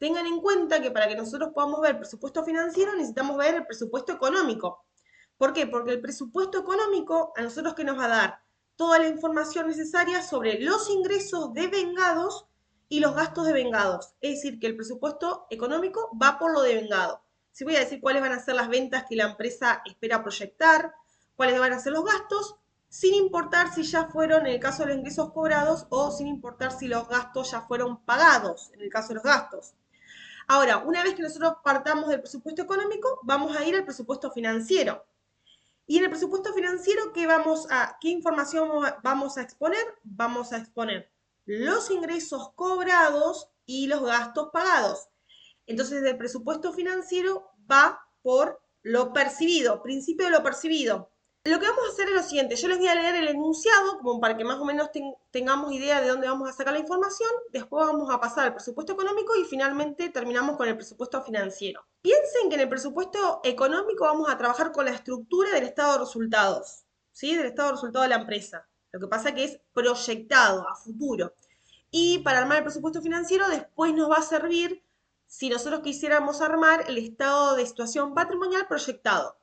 tengan en cuenta que para que nosotros podamos ver el presupuesto financiero necesitamos ver el presupuesto económico. ¿Por qué? Porque el presupuesto económico a nosotros que nos va a dar toda la información necesaria sobre los ingresos de vengados y los gastos de vengados. Es decir, que el presupuesto económico va por lo de vengado. Si voy a decir cuáles van a ser las ventas que la empresa espera proyectar, cuáles van a ser los gastos, sin importar si ya fueron, en el caso de los ingresos cobrados, o sin importar si los gastos ya fueron pagados, en el caso de los gastos. Ahora, una vez que nosotros partamos del presupuesto económico, vamos a ir al presupuesto financiero. Y en el presupuesto financiero, ¿qué información vamos a exponer? Vamos a exponer los ingresos cobrados y los gastos pagados. Entonces, el presupuesto financiero va por lo percibido, principio de lo percibido. Lo que vamos a hacer es lo siguiente, yo les voy a leer el enunciado como para que más o menos tengamos idea de dónde vamos a sacar la información, después vamos a pasar al presupuesto económico y finalmente terminamos con el presupuesto financiero. Piensen que en el presupuesto económico vamos a trabajar con la estructura del estado de resultados, ¿sí? Del estado de resultados de la empresa. Lo que pasa que es proyectado a futuro. Y para armar el presupuesto financiero después nos va a servir si nosotros quisiéramos armar el estado de situación patrimonial proyectado.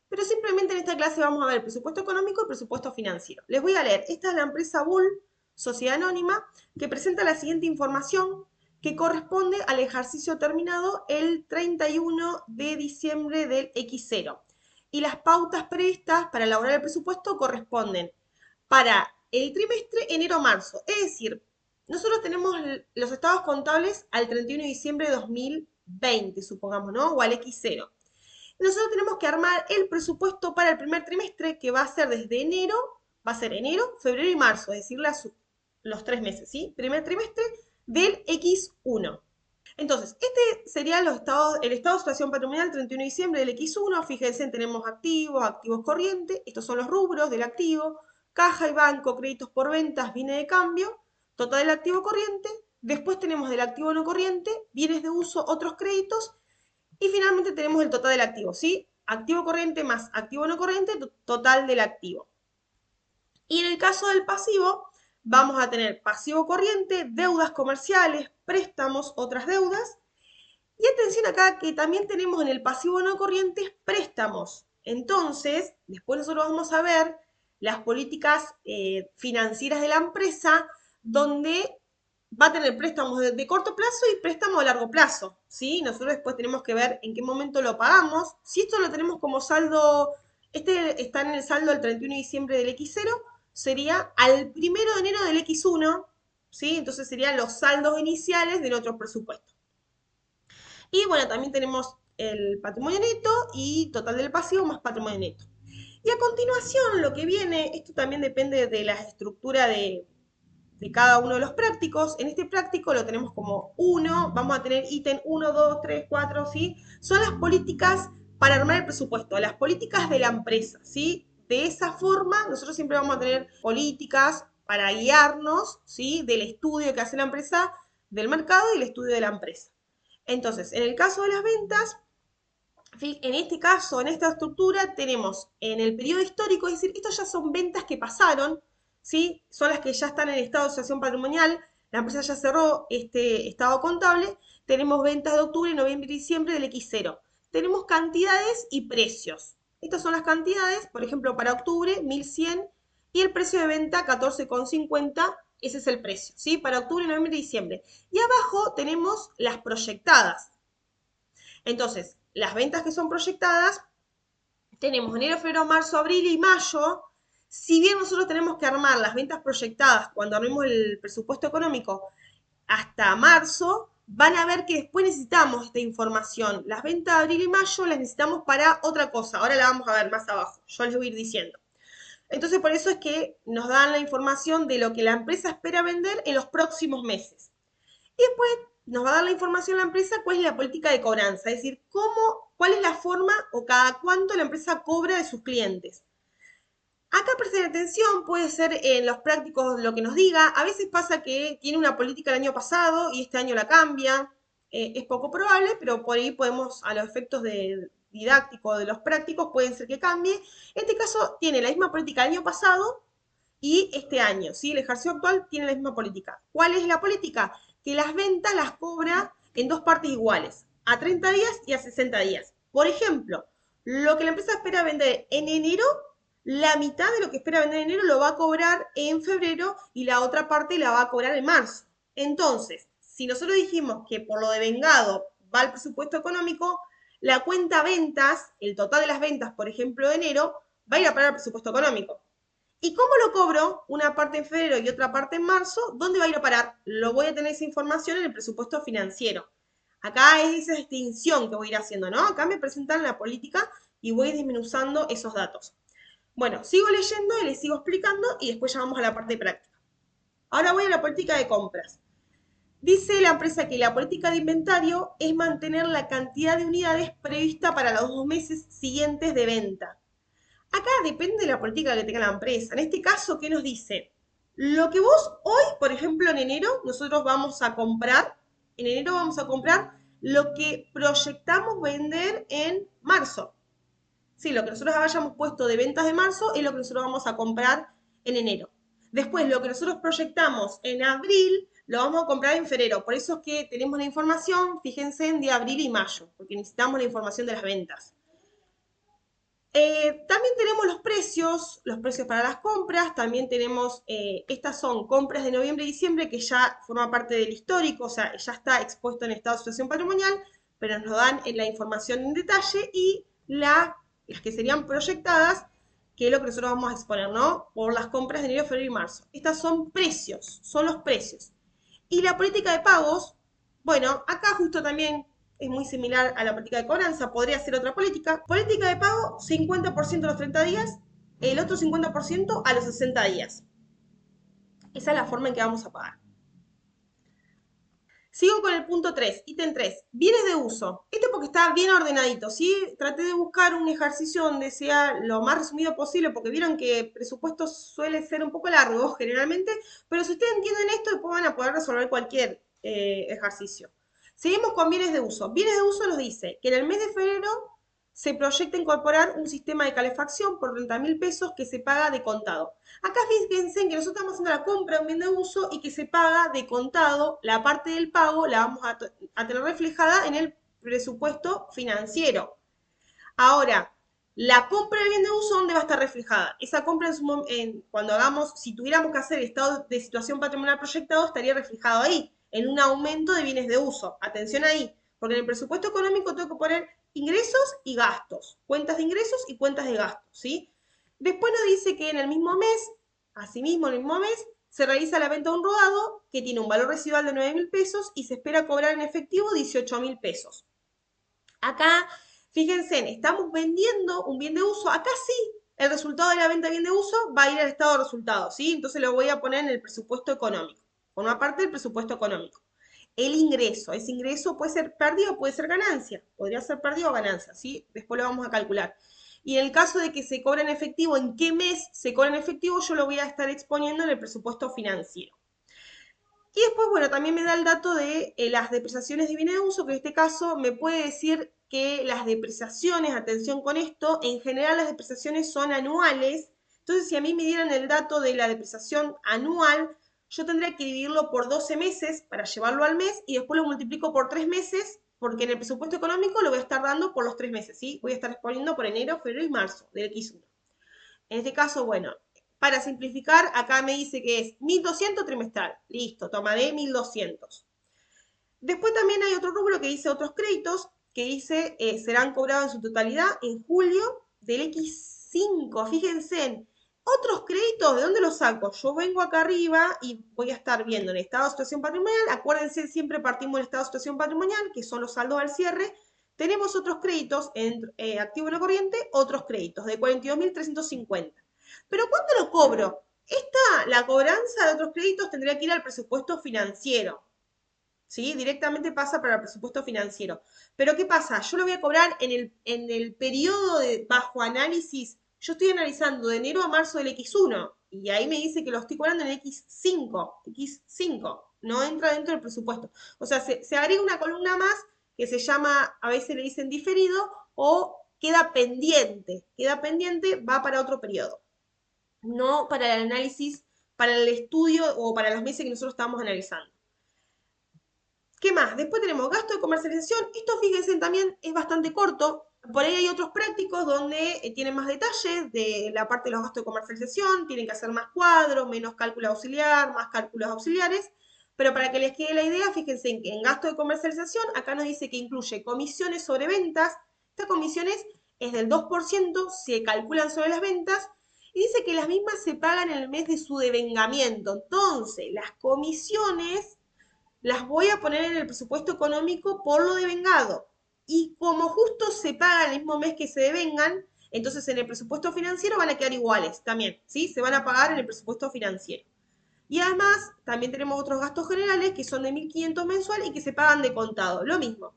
Pero simplemente en esta clase vamos a ver presupuesto económico y presupuesto financiero. Les voy a leer. Esta es la empresa Bull, sociedad anónima, que presenta la siguiente información que corresponde al ejercicio terminado el 31 de diciembre del X0. Y las pautas previstas para elaborar el presupuesto corresponden para el trimestre enero-marzo. Es decir, nosotros tenemos los estados contables al 31 de diciembre de 2020, supongamos, ¿no? O al X0. Nosotros tenemos que armar el presupuesto para el primer trimestre, que va a ser desde enero, va a ser enero, febrero y marzo, es decir, los 3 meses, ¿sí? Primer trimestre del X1. Entonces, este sería el estado de situación patrimonial 31 de diciembre del X1. Fíjense, tenemos activos, activos corrientes, estos son los rubros del activo, caja y banco, créditos por ventas, bienes de cambio, total del activo corriente. Después tenemos del activo no corriente, bienes de uso, otros créditos y finalmente tenemos el total del activo, ¿sí? Activo corriente más activo no corriente, total del activo. Y en el caso del pasivo, vamos a tener pasivo corriente, deudas comerciales, préstamos, otras deudas. Y atención acá que también tenemos en el pasivo no corriente préstamos. Entonces, después nosotros vamos a ver las políticas financieras de la empresa, donde va a tener préstamos de corto plazo y préstamos a largo plazo, ¿sí? Nosotros después tenemos que ver en qué momento lo pagamos. Si esto lo tenemos como saldo, este está en el saldo al 31 de diciembre del X0, sería al 1 de enero del X1, ¿sí? Entonces serían los saldos iniciales de nuestro presupuesto. Y bueno, también tenemos el patrimonio neto y total del pasivo más patrimonio neto. Y a continuación, lo que viene, esto también depende de la estructura de cada uno de los prácticos. En este práctico lo tenemos como 1, vamos a tener ítem 1, 2, 3, 4, ¿sí? Son las políticas para armar el presupuesto, las políticas de la empresa, ¿sí? De esa forma, nosotros siempre vamos a tener políticas para guiarnos, ¿sí? Del estudio que hace la empresa, del mercado y el estudio de la empresa. Entonces, en el caso de las ventas, en este caso, en esta estructura, tenemos en el periodo histórico, es decir, estos ya son ventas que pasaron, ¿sí? Son las que ya están en estado de situación patrimonial, la empresa ya cerró este estado contable, tenemos ventas de octubre, noviembre y diciembre del X0. Tenemos cantidades y precios. Estas son las cantidades, por ejemplo, para octubre, 1100, y el precio de venta, 14,50, ese es el precio, ¿sí? Para octubre, noviembre y diciembre. Y abajo tenemos las proyectadas. Entonces, las ventas que son proyectadas, tenemos enero, febrero, marzo, abril y mayo. Si bien nosotros tenemos que armar las ventas proyectadas cuando armemos el presupuesto económico hasta marzo, van a ver que después necesitamos esta información. Las ventas de abril y mayo las necesitamos para otra cosa. Ahora la vamos a ver más abajo. Yo les voy a ir diciendo. Entonces, por eso es que nos dan la información de lo que la empresa espera vender en los próximos meses. Y después nos va a dar la información la empresa cuál es la política de cobranza, es decir, cuál es la forma o cada cuánto la empresa cobra de sus clientes. Acá presten atención, puede ser en los prácticos lo que nos diga. A veces pasa que tiene una política el año pasado y este año la cambia. Es poco probable, pero por ahí podemos, a los efectos de didáctico de los prácticos, pueden ser que cambie. En este caso, tiene la misma política el año pasado y este año, ¿sí? El ejercicio actual tiene la misma política. ¿Cuál es la política? Que las ventas las cobra, en dos partes iguales, a 30 días y a 60 días. Por ejemplo, lo que la empresa espera vender en enero, la mitad de lo que espera vender en enero lo va a cobrar en febrero y la otra parte la va a cobrar en marzo. Entonces, si nosotros dijimos que por lo de vengado va el presupuesto económico, la cuenta ventas, el total de las ventas, por ejemplo, de enero, va a ir a parar el presupuesto económico. ¿Y cómo lo cobro? Una parte en febrero y otra parte en marzo. ¿Dónde va a ir a parar? Lo voy a tener esa información en el presupuesto financiero. Acá es esa distinción que voy a ir haciendo, ¿no? Acá me presentan la política y voy disminuyendo esos datos. Bueno, sigo leyendo y les sigo explicando y después ya vamos a la parte práctica. Ahora voy a la política de compras. Dice la empresa que la política de inventario es mantener la cantidad de unidades prevista para los 2 meses siguientes de venta. Acá depende de la política que tenga la empresa. En este caso, ¿qué nos dice? Lo que vos hoy, por ejemplo, en enero, nosotros vamos a comprar, en enero vamos a comprar lo que proyectamos vender en marzo. Sí, lo que nosotros hayamos puesto de ventas de marzo es lo que nosotros vamos a comprar en enero. Después, lo que nosotros proyectamos en abril, lo vamos a comprar en febrero. Por eso es que tenemos la información, fíjense, en de abril y mayo, porque necesitamos la información de las ventas. También tenemos los precios para las compras, también tenemos, estas son compras de noviembre y diciembre que ya forma parte del histórico, o sea, ya está expuesto en estado de situación patrimonial, pero nos dan la información en detalle y las que serían proyectadas, que es lo que nosotros vamos a exponer, ¿no? Por las compras de enero, febrero y marzo. Estas son precios, son los precios. Y la política de pagos, bueno, acá justo también es muy similar a la política de cobranza, podría ser otra política. Política de pago, 50% a los 30 días, el otro 50% a los 60 días. Esa es la forma en que vamos a pagar. Sigo con el punto 3, ítem 3, bienes de uso. Este porque está bien ordenadito, ¿sí? Traté de buscar un ejercicio donde sea lo más resumido posible, porque vieron que presupuesto suele ser un poco largo generalmente, pero si ustedes entienden esto, después van a poder resolver cualquier ejercicio. Seguimos con bienes de uso. Bienes de uso nos dice que en el mes de febrero se proyecta incorporar un sistema de calefacción por 30.000 pesos que se paga de contado. Acá fíjense que nosotros estamos haciendo la compra de un bien de uso y que se paga de contado, la parte del pago la vamos a tener reflejada en el presupuesto financiero. Ahora, la compra de bien de uso, ¿dónde va a estar reflejada? Esa compra cuando hagamos, si tuviéramos que hacer el estado de situación patrimonial proyectado, estaría reflejado ahí, en un aumento de bienes de uso. Atención ahí, porque en el presupuesto económico tengo que poner ingresos y gastos, cuentas de ingresos y cuentas de gastos, ¿sí? Después nos dice que en el mismo mes, asimismo en el mismo mes, se realiza la venta de un rodado que tiene un valor residual de 9.000 pesos y se espera cobrar en efectivo 18.000 pesos. Acá, fíjense, estamos vendiendo un bien de uso. Acá sí, el resultado de la venta de bien de uso va a ir al estado de resultados, ¿sí? Entonces lo voy a poner en el presupuesto económico. Forma parte del presupuesto económico. El ingreso, ese ingreso puede ser pérdida o puede ser ganancia. Podría ser pérdida o ganancia, ¿sí? Después lo vamos a calcular. Y en el caso de que se cobre en efectivo, ¿en qué mes se cobra en efectivo? Yo lo voy a estar exponiendo en el presupuesto financiero. Y después, bueno, también me da el dato de las depreciaciones de bienes de uso, que en este caso me puede decir que las depreciaciones, atención con esto, en general las depreciaciones son anuales. Entonces, si a mí me dieran el dato de la depreciación anual, yo tendría que dividirlo por 12 meses para llevarlo al mes y después lo multiplico por 3 meses, porque en el presupuesto económico lo voy a estar dando por los 3 meses, ¿sí? Voy a estar exponiendo por enero, febrero y marzo del X1. En este caso, bueno, para simplificar, acá me dice que es 1.200 trimestral. Listo, tomaré 1.200. Después también hay otro rubro que dice otros créditos, que dice serán cobrados en su totalidad en julio del X5. Fíjense en otros créditos, ¿de dónde los saco? Yo vengo acá arriba y voy a estar viendo en estado de situación patrimonial. Acuérdense, siempre partimos del estado de situación patrimonial, que son los saldos al cierre. Tenemos otros créditos en activo no corriente, otros créditos de 42.350. Pero ¿cuándo lo cobro? La cobranza de otros créditos tendría que ir al presupuesto financiero. ¿Sí? Directamente pasa para el presupuesto financiero. Pero ¿qué pasa? Yo lo voy a cobrar en el periodo de bajo análisis. Yo estoy analizando de enero a marzo del X1 y ahí me dice que lo estoy cobrando en X5. X5 no entra dentro del presupuesto. O sea, se agrega una columna más que se llama, a veces le dicen diferido o queda pendiente. Queda pendiente, va para otro periodo. No para el análisis, para el estudio o para los meses que nosotros estamos analizando. ¿Qué más? Después tenemos gasto de comercialización. Esto, fíjense, también es bastante corto. Por ahí hay otros prácticos donde tienen más detalles de la parte de los gastos de comercialización, tienen que hacer más cuadros, menos cálculo auxiliar, más cálculos auxiliares. Pero para que les quede la idea, fíjense en que en gasto de comercialización, acá nos dice que incluye comisiones sobre ventas. Estas comisiones es del 2%, se calculan sobre las ventas, y dice que las mismas se pagan en el mes de su devengamiento. Entonces, las comisiones las voy a poner en el presupuesto económico por lo devengado. Y como justo se paga el mismo mes que se devengan, entonces en el presupuesto financiero van a quedar iguales también, ¿sí? Se van a pagar en el presupuesto financiero. Y además, también tenemos otros gastos generales que son de 1.500 mensual y que se pagan de contado. Lo mismo.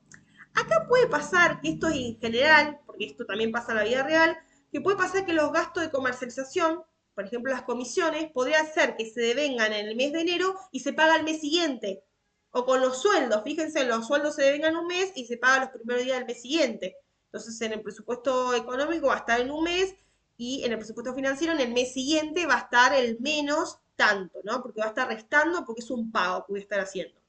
Acá puede pasar, que esto es en general, porque esto también pasa en la vida real, que puede pasar que los gastos de comercialización, por ejemplo las comisiones, podría ser que se devengan en el mes de enero y se paga el mes siguiente. O con los sueldos, fíjense, los sueldos se devengan un mes y se pagan los primeros días del mes siguiente. Entonces en el presupuesto económico va a estar en un mes y en el presupuesto financiero en el mes siguiente va a estar el menos tanto, ¿no? Porque va a estar restando porque es un pago que voy a estar haciendo.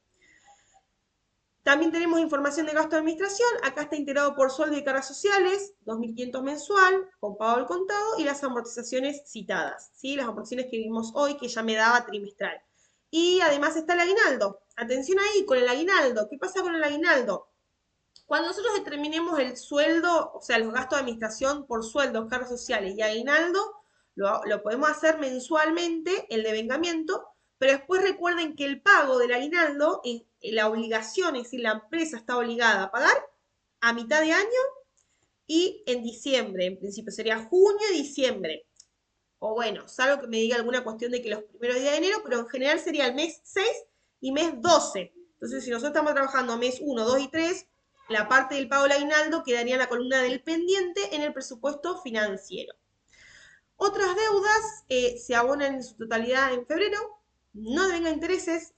También tenemos información de gasto de administración. Acá está integrado por sueldo y cargas sociales, 2.500 mensual, con pago al contado, y las amortizaciones citadas, ¿sí? Las amortizaciones que vimos hoy, que ya me daba trimestral. Y además está el aguinaldo. Atención ahí con el aguinaldo. ¿Qué pasa con el aguinaldo? Cuando nosotros determinemos el sueldo, o sea, los gastos de administración por sueldos, cargas sociales y aguinaldo, lo podemos hacer mensualmente, el devengamiento, pero después recuerden que el pago del aguinaldo, la obligación, es decir, la empresa está obligada a pagar a mitad de año y en diciembre, en principio sería junio y diciembre. O bueno, salvo que me diga alguna cuestión de que los primeros días de enero, pero en general sería el mes 6 y mes 12. Entonces, si nosotros estamos trabajando mes 1, 2 y 3, la parte del pago del aguinaldo quedaría en la columna del pendiente en el presupuesto financiero. Otras deudas se abonan en su totalidad en febrero, no devengan intereses.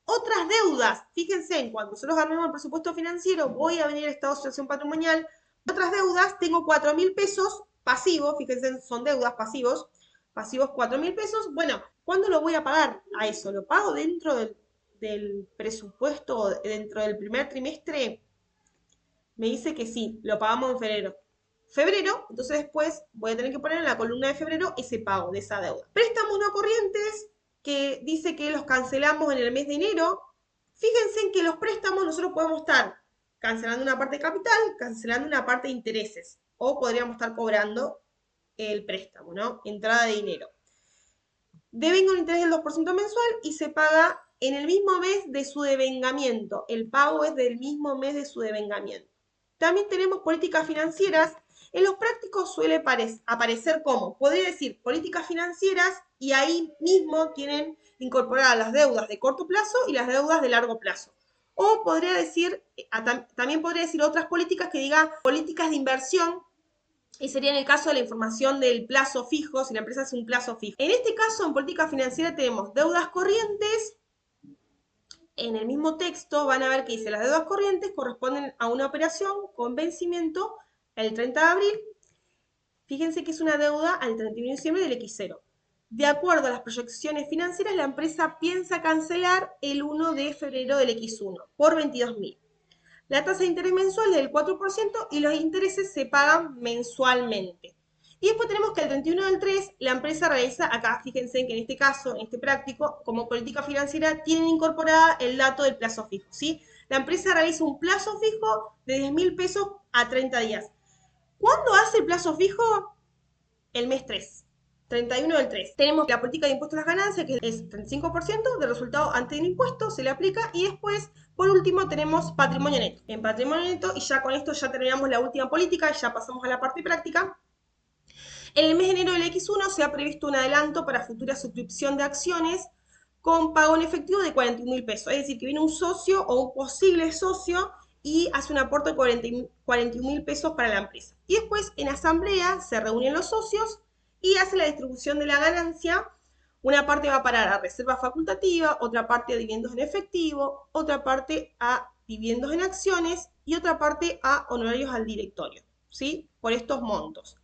Otras deudas, fíjense, en cuando nosotros armemos el presupuesto financiero, voy a venir al estado de situación patrimonial. Otras deudas, tengo 4.000 pesos pasivos, fíjense, son deudas pasivos 4.000 pesos. Bueno, ¿cuándo lo voy a pagar a eso? ¿Lo pago dentro del presupuesto, dentro del primer trimestre? Me dice que sí, lo pagamos en febrero. Febrero, entonces después voy a tener que poner en la columna de febrero ese pago de esa deuda. Préstamos no corrientes, que dice que los cancelamos en el mes de enero. Fíjense en que los préstamos nosotros podemos estar cancelando una parte de capital, cancelando una parte de intereses, o podríamos estar cobrando el préstamo, ¿no? Entrada de dinero. Devenga un interés del 2% mensual y se paga en el mismo mes de su devengamiento. El pago es del mismo mes de su devengamiento. También tenemos políticas financieras. En los prácticos suele aparecer como, podría decir, políticas financieras, y ahí mismo tienen incorporadas las deudas de corto plazo y las deudas de largo plazo. O podría decir, también podría decir otras políticas que diga políticas de inversión, y sería en el caso de la información del plazo fijo, si la empresa hace un plazo fijo. En este caso, en política financiera tenemos deudas corrientes. En el mismo texto van a ver que dice las deudas corrientes corresponden a una operación con vencimiento el 30 de abril. Fíjense que es una deuda al 31 de diciembre del X0. De acuerdo a las proyecciones financieras, la empresa piensa cancelar el 1 de febrero del X1 por 22.000. La tasa de interés mensual es del 4% y los intereses se pagan mensualmente. Y después tenemos que el 31 del 3 la empresa realiza, acá fíjense que en este caso, en este práctico, como política financiera, tienen incorporada el dato del plazo fijo, ¿sí? La empresa realiza un plazo fijo de 10.000 pesos a 30 días. ¿Cuándo hace el plazo fijo? El mes 3. 31 del 3. Tenemos la política de impuestos a las ganancias, que es 35% del resultado ante el impuesto, se le aplica. Y después, por último, tenemos patrimonio neto. En patrimonio neto, y ya con esto ya terminamos la última política y ya pasamos a la parte práctica. En el mes de enero del X1 se ha previsto un adelanto para futura suscripción de acciones con pago en efectivo de 41.000 pesos. Es decir, que viene un socio o un posible socio y hace un aporte de 41.000 pesos para la empresa. Y después en asamblea se reúnen los socios y hace la distribución de la ganancia. Una parte va a parar a reserva facultativa, otra parte a dividendos en efectivo, otra parte a dividendos en acciones y otra parte a honorarios al directorio, ¿sí? Por estos montos.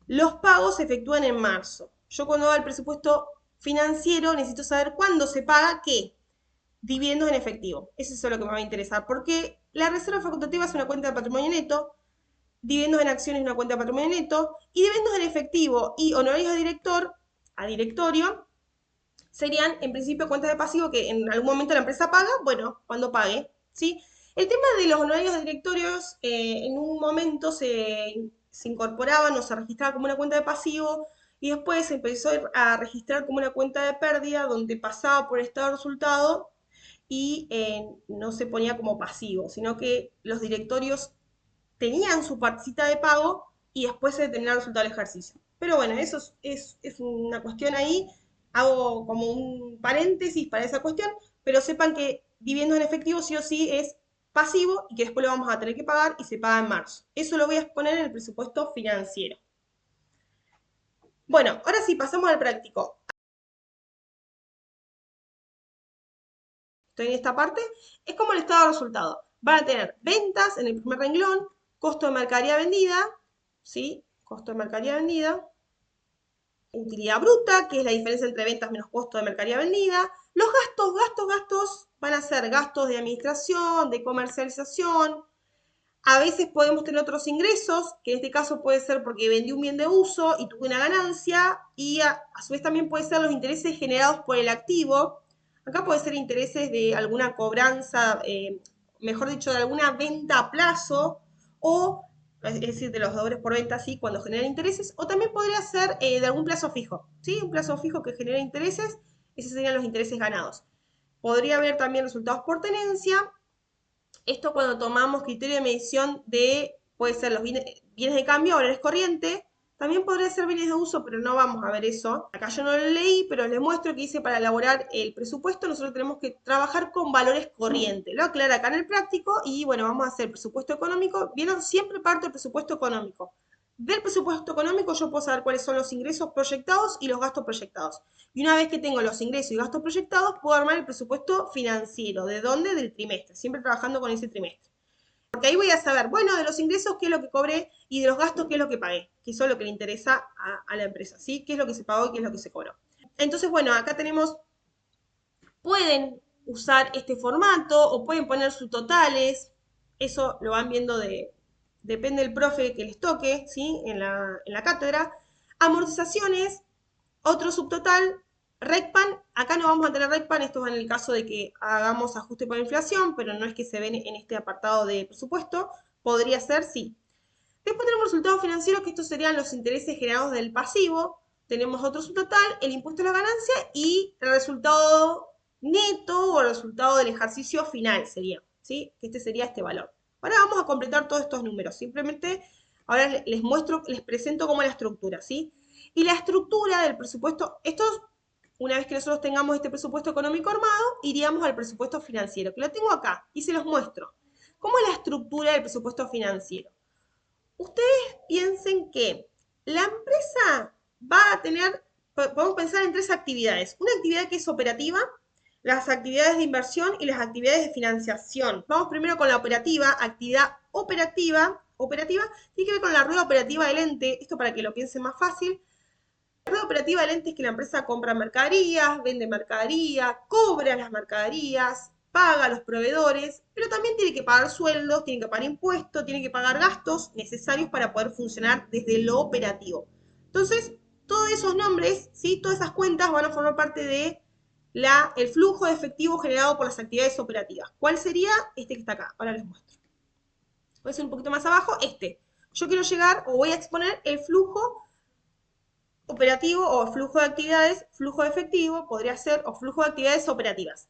Los pagos se efectúan en marzo. Yo cuando hago el presupuesto financiero necesito saber cuándo se paga qué. dividendos en efectivo. Eso es lo que me va a interesar, porque la reserva facultativa es una cuenta de patrimonio neto, dividendos en acciones es una cuenta de patrimonio neto, y dividendos en efectivo y honorarios de director, a directorio, serían en principio cuentas de pasivo que en algún momento la empresa paga, bueno, cuando pague, ¿sí? El tema de los honorarios de directorios, en un momento se incorporaban o se registraba como una cuenta de pasivo y después se empezó a registrar como una cuenta de pérdida donde pasaba por estado de resultado y no se ponía como pasivo, sino que los directorios tenían su partecita de pago y después se determinaba el resultado del ejercicio. Pero bueno, eso es una cuestión ahí, hago como un paréntesis para esa cuestión, pero sepan que dividendos en efectivo sí o sí es pasivo y que después lo vamos a tener que pagar y se paga en marzo. Eso lo voy a exponer en el presupuesto financiero. Bueno, ahora sí, pasamos al práctico. Estoy en esta parte, es como el estado de resultado. Van a tener ventas en el primer renglón, costo de mercadería vendida, ¿sí? Costo de mercadería vendida, utilidad bruta, que es la diferencia entre ventas menos costo de mercadería vendida. Los gastos van a ser gastos de administración, de comercialización. A veces podemos tener otros ingresos, que en este caso puede ser porque vendí un bien de uso y tuve una ganancia, y a su vez también puede ser los intereses generados por el activo. Acá puede ser intereses de alguna cobranza, mejor dicho, de alguna venta a plazo, o es decir, de los deudores por venta, sí, cuando generan intereses, o también podría ser de algún plazo fijo, ¿sí? Un plazo fijo que genera intereses, esos serían los intereses ganados. Podría haber también resultados por tenencia. Esto cuando tomamos criterio de medición de, puede ser los bienes de cambio, valores corrientes, también podría ser bienes de uso, pero no vamos a ver eso. Acá yo no lo leí, pero les muestro que dice para elaborar el presupuesto nosotros tenemos que trabajar con valores corrientes. Lo aclara acá en el práctico y bueno, vamos a hacer presupuesto económico. Vieron, siempre parte del presupuesto económico. Del presupuesto económico yo puedo saber cuáles son los ingresos proyectados y los gastos proyectados. Y una vez que tengo los ingresos y gastos proyectados, puedo armar el presupuesto financiero. ¿De dónde? Del trimestre, siempre trabajando con ese trimestre. Porque ahí voy a saber, bueno, de los ingresos qué es lo que cobré y de los gastos qué es lo que pagué, que eso es lo que le interesa a la empresa, ¿sí? ¿Qué es lo que se pagó y qué es lo que se cobró? Entonces, bueno, acá tenemos, pueden usar este formato o pueden poner sus totales, eso lo van viendo depende del profe que les toque, ¿sí? En la cátedra. Amortizaciones, otro subtotal, RECPAN, acá no vamos a tener RECPAN, esto es en el caso de que hagamos ajuste por inflación, pero no es que se ven en este apartado de presupuesto, podría ser, sí. Después tenemos resultados financieros, que estos serían los intereses generados del pasivo, tenemos otro subtotal, el impuesto a la ganancia y el resultado neto o el resultado del ejercicio final sería, ¿sí? Que este sería este valor. Ahora vamos a completar todos estos números, simplemente ahora les muestro, les presento cómo es la estructura, ¿sí? Y la estructura del presupuesto, estos, una vez que nosotros tengamos este presupuesto económico armado, iríamos al presupuesto financiero, que lo tengo acá y se los muestro. ¿Cómo es la estructura del presupuesto financiero? Ustedes piensen que la empresa va a tener, podemos pensar en tres actividades. Una actividad que es operativa, las actividades de inversión y las actividades de financiación. Vamos primero con la operativa, actividad operativa, tiene que ver con la rueda operativa del ente, esto para que lo piensen más fácil. La rueda operativa del ente es que la empresa compra mercaderías, vende mercadería, cobra las mercaderías, paga a los proveedores, pero también tiene que pagar sueldos, tiene que pagar impuestos, tiene que pagar gastos necesarios para poder funcionar desde lo operativo. Entonces, todos esos nombres, ¿sí? Todas esas cuentas van a formar parte de el flujo de efectivo generado por las actividades operativas. ¿Cuál sería? Este que está acá. Ahora les muestro. Voy a hacer un poquito más abajo. Yo quiero llegar o voy a exponer el flujo operativo o flujo de actividades, flujo de efectivo, podría ser, o flujo de actividades operativas.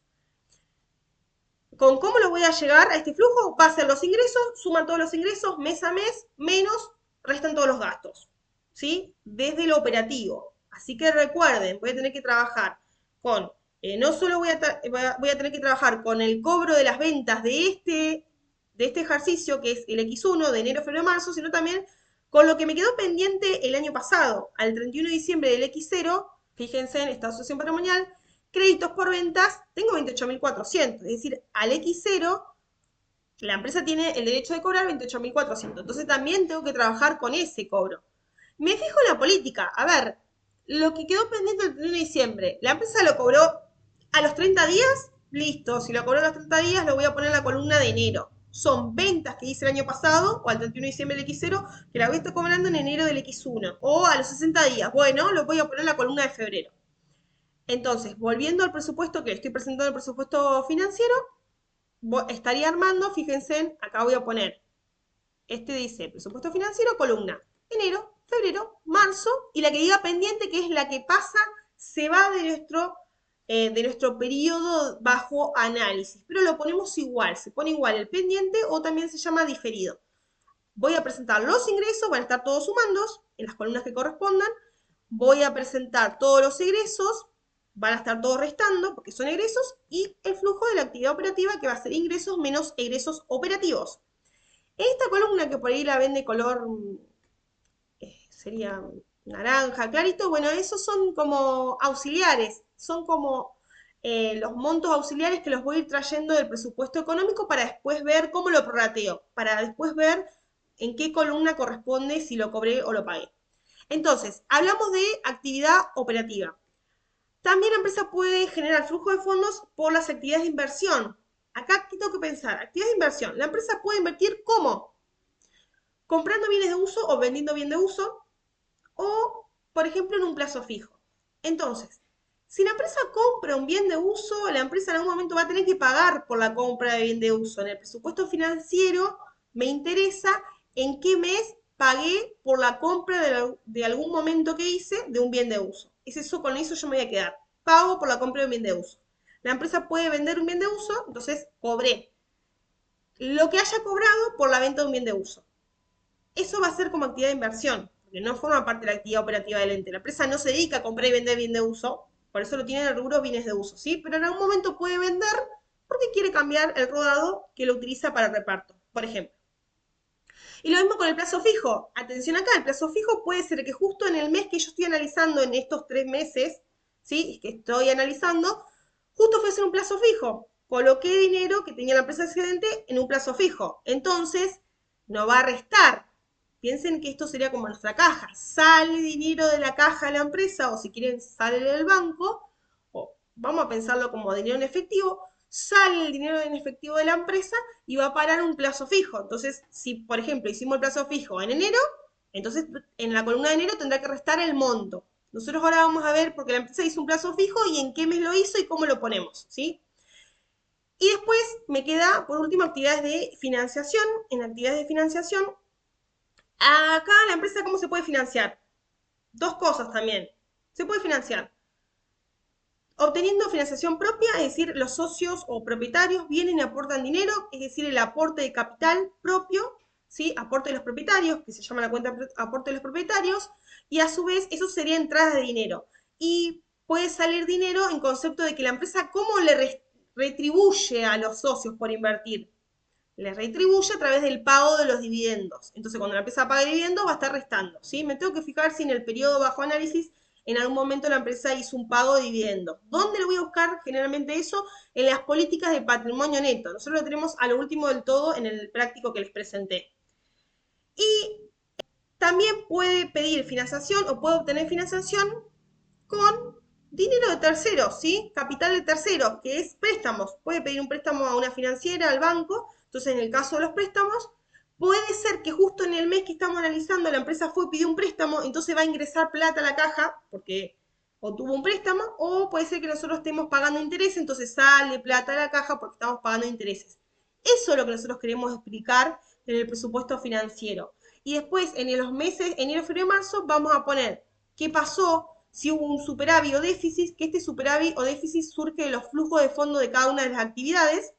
¿Con cómo lo voy a llegar a este flujo? Va a ser los ingresos, suman todos los ingresos mes a mes, menos, restan todos los gastos, ¿sí? Desde lo operativo. Así que recuerden, voy a tener que trabajar con, no solo voy a tener que trabajar con el cobro de las ventas de este ejercicio, que es el X1 de enero, febrero, marzo, sino también con lo que me quedó pendiente el año pasado, al 31 de diciembre del X0, fíjense en esta asociación patrimonial, créditos por ventas, tengo 28.400, es decir, al X0 la empresa tiene el derecho de cobrar 28.400, entonces también tengo que trabajar con ese cobro. Me fijo en la política, a ver, lo que quedó pendiente el 31 de diciembre, la empresa lo cobró a los 30 días listo, si lo cobré a los 30 días, lo voy a poner en la columna de enero. Son ventas que hice el año pasado o al 31 de diciembre del X0 que la voy a estar cobrando en enero del X1 o a los 60 días. Bueno, lo voy a poner en la columna de febrero. Entonces, volviendo al presupuesto que estoy presentando, el presupuesto financiero, estaría armando, fíjense, acá voy a poner, este dice presupuesto financiero, columna, enero, febrero, marzo, y la que diga pendiente, que es la que pasa, se va de nuestro periodo bajo análisis, pero lo ponemos igual, se pone igual el pendiente o también se llama diferido. Voy a presentar los ingresos, van a estar todos sumandos en las columnas que correspondan. Voy a presentar todos los egresos, van a estar todos restando porque son egresos, y el flujo de la actividad operativa que va a ser ingresos menos egresos operativos. Esta columna que por ahí la ven de color, sería naranja, clarito, bueno, esos son como auxiliares, son como los montos auxiliares que los voy a ir trayendo del presupuesto económico para después ver cómo lo prorrateo, para después ver en qué columna corresponde si lo cobré o lo pagué. Entonces, hablamos de actividad operativa. También la empresa puede generar flujo de fondos por las actividades de inversión. Acá, ¿qué tengo que pensar? Actividades de inversión. La empresa puede invertir ¿cómo? Comprando bienes de uso o vendiendo bien de uso, o, por ejemplo, en un plazo fijo. Entonces, si la empresa compra un bien de uso, la empresa en algún momento va a tener que pagar por la compra de bien de uso. En el presupuesto financiero me interesa en qué mes pagué por la compra de algún momento que hice de un bien de uso. Es eso, con eso yo me voy a quedar. Pago por la compra de un bien de uso. La empresa puede vender un bien de uso, entonces cobré lo que haya cobrado por la venta de un bien de uso. Eso va a ser como actividad de inversión, porque no forma parte de la actividad operativa del ente. La empresa no se dedica a comprar y vender bien de uso, por eso lo tiene en el rubro bienes de uso, ¿sí? Pero en algún momento puede vender porque quiere cambiar el rodado que lo utiliza para el reparto, por ejemplo. Y lo mismo con el plazo fijo. Atención acá, el plazo fijo puede ser que justo en el mes que yo estoy analizando, en estos 3 meses, ¿sí? Que estoy analizando, justo fue a ser un plazo fijo. Coloqué dinero que tenía la empresa excedente en un plazo fijo. Entonces, no va a restar. Piensen que esto sería como nuestra caja. Sale dinero de la caja de la empresa, o si quieren, sale del banco, o vamos a pensarlo como dinero en efectivo, sale el dinero en efectivo de la empresa y va a parar un plazo fijo. Entonces, si por ejemplo hicimos el plazo fijo en enero, entonces en la columna de enero tendrá que restar el monto. Nosotros ahora vamos a ver, porque la empresa hizo un plazo fijo y en qué mes lo hizo y cómo lo ponemos, ¿sí? Y después me queda, por último, actividades de financiación. En actividades de financiación, acá la empresa, ¿cómo se puede financiar? Dos cosas también. Se puede financiar obteniendo financiación propia, es decir, los socios o propietarios vienen y aportan dinero, es decir, el aporte de capital propio, ¿sí? Aporte de los propietarios, que se llama la cuenta aporte de los propietarios, y a su vez eso sería entradas de dinero. Y puede salir dinero en concepto de que la empresa, ¿cómo le retribuye a los socios por invertir? Les retribuye a través del pago de los dividendos. Entonces, cuando la empresa paga dividendos, va a estar restando, ¿sí? Me tengo que fijar si en el periodo bajo análisis en algún momento la empresa hizo un pago de dividendos. ¿Dónde lo voy a buscar generalmente eso? En las políticas de patrimonio neto. Nosotros lo tenemos a lo último del todo en el práctico que les presenté. Y también puede pedir financiación o puede obtener financiación con dinero de terceros, ¿sí? Capital de terceros, que es préstamos. Puede pedir un préstamo a una financiera, al banco. Entonces, en el caso de los préstamos, puede ser que justo en el mes que estamos analizando la empresa fue y pidió un préstamo, entonces va a ingresar plata a la caja porque obtuvo un préstamo, o puede ser que nosotros estemos pagando intereses, entonces sale plata a la caja porque estamos pagando intereses. Eso es lo que nosotros queremos explicar en el presupuesto financiero. Y después, en los meses, enero, febrero y marzo, vamos a poner qué pasó, si hubo un superávit o déficit, que este superávit o déficit surge de los flujos de fondo de cada una de las actividades.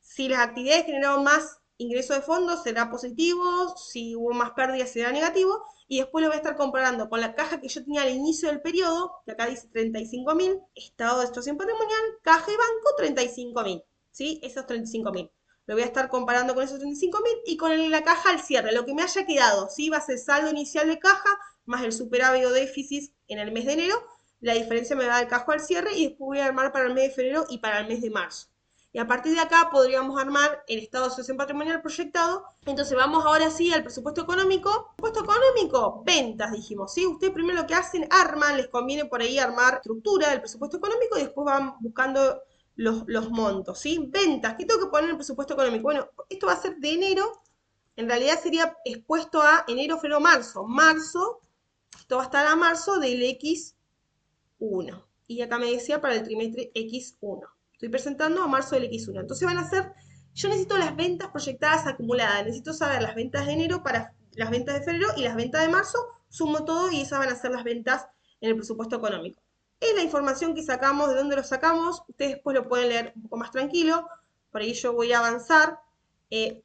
Si las actividades generaron más ingreso de fondos, será positivo, si hubo más pérdidas, será negativo, y después lo voy a estar comparando con la caja que yo tenía al inicio del periodo, que acá dice 35.000, estado de situación patrimonial, caja y banco 35.000, ¿sí? Esos 35.000. Lo voy a estar comparando con esos 35.000 y con la caja al cierre, lo que me haya quedado, ¿sí? Va a ser saldo inicial de caja, más el superávit o déficit en el mes de enero, la diferencia me va del cajo al cierre y después voy a armar para el mes de febrero y para el mes de marzo. Y a partir de acá podríamos armar el estado de situación patrimonial proyectado. Entonces vamos ahora sí al presupuesto económico. Presupuesto económico, ventas, dijimos, ¿sí? Ustedes primero lo que hacen, arman, les conviene por ahí armar estructura del presupuesto económico y después van buscando los montos, ¿sí? Ventas, ¿qué tengo que poner en el presupuesto económico? Bueno, esto va a ser de enero, en realidad sería expuesto a enero, febrero, marzo. Marzo, esto va a estar a marzo del X1. Y acá me decía para el trimestre X1. Estoy presentando a marzo del X1. Entonces van a ser, yo necesito las ventas proyectadas acumuladas, necesito saber las ventas de enero para las ventas de febrero y las ventas de marzo, sumo todo y esas van a ser las ventas en el presupuesto económico. Es la información que sacamos, de dónde lo sacamos, ustedes después lo pueden leer un poco más tranquilo, por ahí yo voy a avanzar.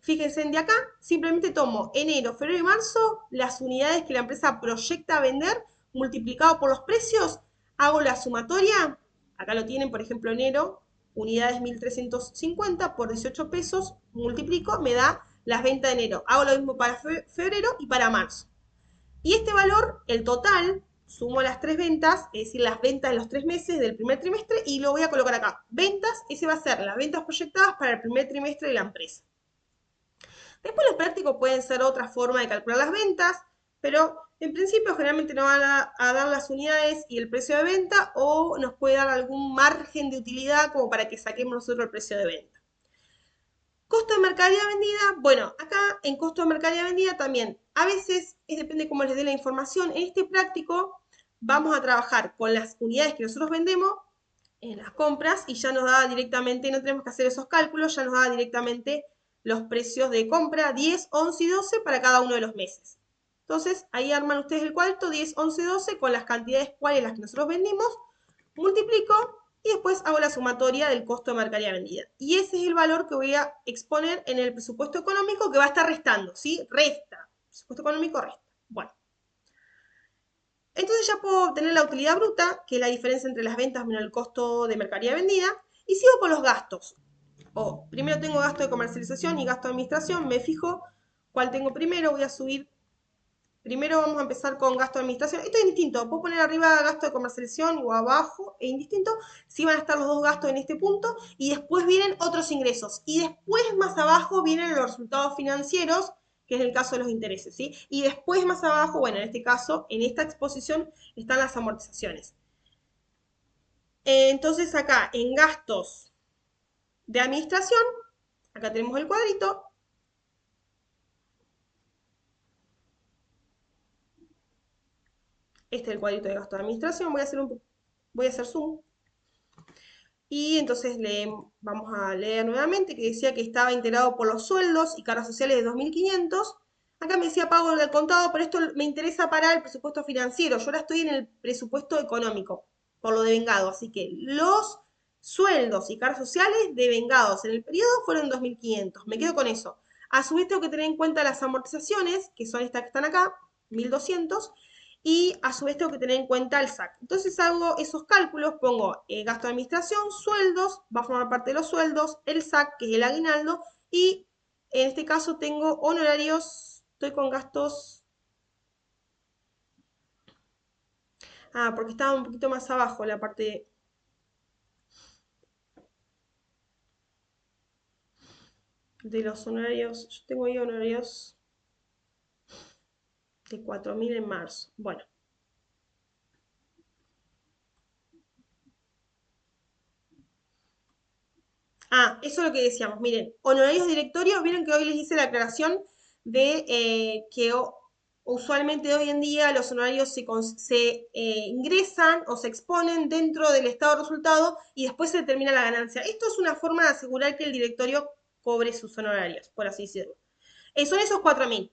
Fíjense en de acá, simplemente tomo enero, febrero y marzo, las unidades que la empresa proyecta vender, multiplicado por los precios, hago la sumatoria, acá lo tienen, por ejemplo, enero, unidades 1350 por 18 pesos, multiplico, me da las ventas de enero. Hago lo mismo para febrero y para marzo. Y este valor, el total, sumo las tres ventas, es decir, las ventas de los 3 meses del primer trimestre, y lo voy a colocar acá. Ventas, ese va a ser las ventas proyectadas para el primer trimestre de la empresa. Después los prácticos pueden ser otra forma de calcular las ventas, pero en principio generalmente nos van a dar las unidades y el precio de venta o nos puede dar algún margen de utilidad como para que saquemos nosotros el precio de venta. Costo de mercadería vendida, bueno, acá en costo de mercadería vendida también, a veces depende cómo les dé la información. En este práctico vamos a trabajar con las unidades que nosotros vendemos en las compras y ya nos da directamente, no tenemos que hacer esos cálculos, ya nos da directamente los precios de compra 10, 11 y 12 para cada uno de los meses. Entonces, ahí arman ustedes el cuadrito 10, 11, 12 con las cantidades cuales las que nosotros vendimos, multiplico y después hago la sumatoria del costo de mercadería vendida. Y ese es el valor que voy a exponer en el presupuesto económico que va a estar restando, ¿sí? Resta. Presupuesto económico resta. Bueno. Entonces ya puedo obtener la utilidad bruta, que es la diferencia entre las ventas menos el costo de mercadería vendida, y sigo con los gastos. Primero tengo gasto de comercialización y gasto de administración, me fijo cuál tengo primero, voy a subir. Primero vamos a empezar con gasto de administración. Esto es indistinto, puedo poner arriba gasto de comercialización o abajo, es indistinto. Sí van a estar los dos gastos en este punto y después vienen otros ingresos. Y después más abajo vienen los resultados financieros, que es el caso de los intereses, ¿sí? Y después más abajo, bueno, en este caso, en esta exposición están las amortizaciones. Entonces acá en gastos de administración, acá tenemos el cuadrito. Este es el cuadrito de gasto de administración. Voy a hacer zoom. Y entonces vamos a leer nuevamente que decía que estaba integrado por los sueldos y cargas sociales de 2.500. Acá me decía pago del contado, pero esto me interesa para el presupuesto financiero. Yo ahora estoy en el presupuesto económico, por lo de vengado. Así que los sueldos y cargas sociales de vengados en el periodo fueron 2.500. Me quedo con eso. A su vez tengo que tener en cuenta las amortizaciones, que son estas que están acá, 1.200 y a su vez tengo que tener en cuenta el SAC. Entonces hago esos cálculos, pongo gasto de administración, sueldos, va a formar parte de los sueldos, el SAC, que es el aguinaldo, y en este caso tengo honorarios, estoy con gastos, porque estaba un poquito más abajo la parte de los honorarios, yo tengo ahí honorarios de 4.000 en marzo. Bueno, eso es lo que decíamos. Miren, honorarios directorios, vieron que hoy les hice la aclaración de que usualmente hoy en día los honorarios se ingresan o se exponen dentro del estado de resultado y después se determina la ganancia. Esto es una forma de asegurar que el directorio cobre sus honorarios, por así decirlo. Son esos 4.000.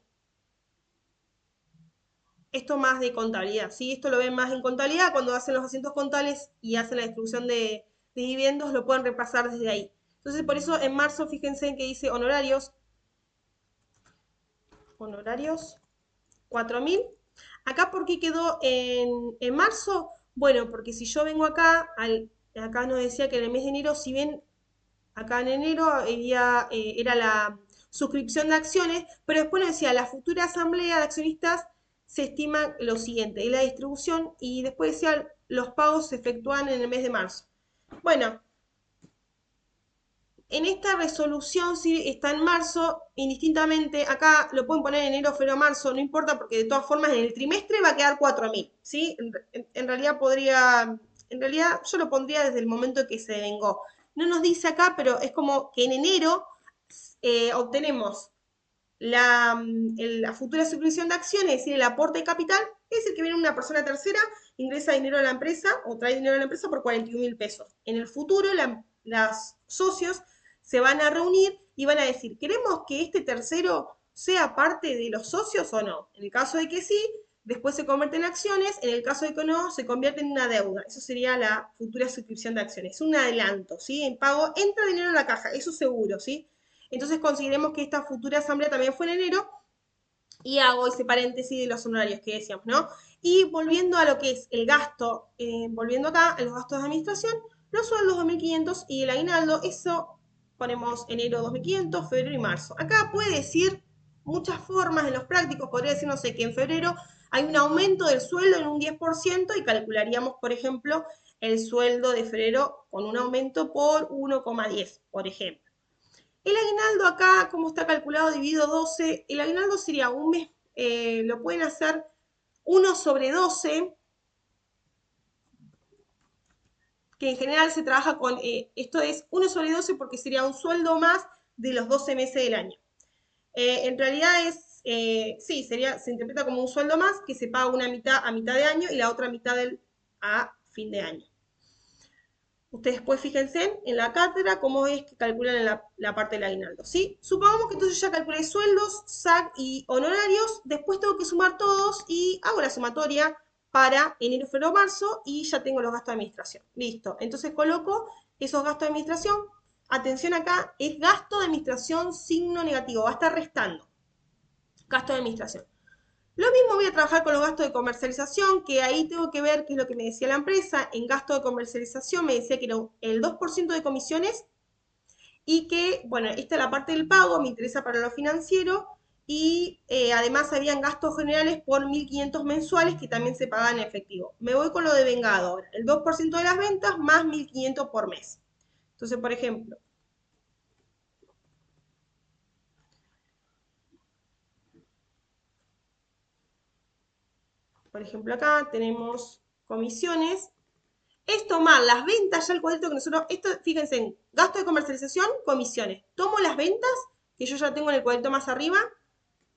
Esto más de contabilidad, ¿sí? Esto lo ven más en contabilidad, cuando hacen los asientos contables y hacen la distribución de dividendos, lo pueden repasar desde ahí. Entonces, por eso en marzo, fíjense en que dice honorarios, 4.000. Acá, ¿por qué quedó en marzo? Bueno, porque si yo vengo acá, acá nos decía que en el mes de enero, si bien acá en enero era la suscripción de acciones, pero después nos decía, la futura asamblea de accionistas se estima lo siguiente, y la distribución, y después decía, los pagos se efectúan en el mes de marzo. Bueno, en esta resolución sí está en marzo, indistintamente, acá lo pueden poner en enero, febrero, marzo, no importa, porque de todas formas en el trimestre va a quedar 4.000, ¿sí? En realidad yo lo pondría desde el momento que se vengó. no nos dice acá, pero es como que en enero obtenemos la futura suscripción de acciones, es decir, el aporte de capital, es el que viene una persona tercera, ingresa dinero a la empresa o trae dinero a la empresa por 41.000 pesos. En el futuro, las socios se van a reunir y van a decir, ¿queremos que este tercero sea parte de los socios o no? En el caso de que sí, después se convierte en acciones, en el caso de que no, se convierte en una deuda. Eso sería la futura suscripción de acciones. Es un adelanto, ¿sí? En pago entra dinero en la caja, eso seguro, ¿sí? Entonces consideremos que esta futura asamblea también fue en enero y hago ese paréntesis de los honorarios que decíamos, ¿no? Y volviendo a lo que es el gasto, volviendo acá a los gastos de administración, los sueldos 2.500 y el aguinaldo, eso ponemos enero 2.500, febrero y marzo. Acá puede decir muchas formas en los prácticos, podría decir, no sé, que en febrero hay un aumento del sueldo en un 10% y calcularíamos, por ejemplo, el sueldo de febrero con un aumento por 1,10, por ejemplo. El aguinaldo acá, como está calculado, dividido 12, el aguinaldo sería un mes, lo pueden hacer 1/12, que en general se trabaja con, esto es 1/12 porque sería un sueldo más de los 12 meses del año. En realidad es, sí, se interpreta como un sueldo más que se paga una mitad a mitad de año y la otra mitad a fin de año. Ustedes después fíjense en la cátedra cómo es que calculan la parte del aguinaldo, ¿sí? Supongamos que entonces ya calculé sueldos, SAC y honorarios, después tengo que sumar todos y hago la sumatoria para enero, febrero, marzo y ya tengo los gastos de administración. Listo. Entonces coloco esos gastos de administración. Atención acá, es gasto de administración signo negativo, va a estar restando. Gasto de administración. Lo mismo voy a trabajar con los gastos de comercialización, que ahí tengo que ver qué es lo que me decía la empresa. En gasto de comercialización me decía que era el 2% de comisiones y que, bueno, esta es la parte del pago, me interesa para lo financiero. Y además habían gastos generales por 1.500 mensuales que también se pagaban en efectivo. Me voy con lo de vengado ahora, el 2% de las ventas más 1.500 por mes. Entonces, por ejemplo acá tenemos comisiones. Es tomar las ventas, ya el cuadrito que nosotros, esto, fíjense en gasto de comercialización, comisiones. Tomo las ventas, que yo ya tengo en el cuadrito más arriba.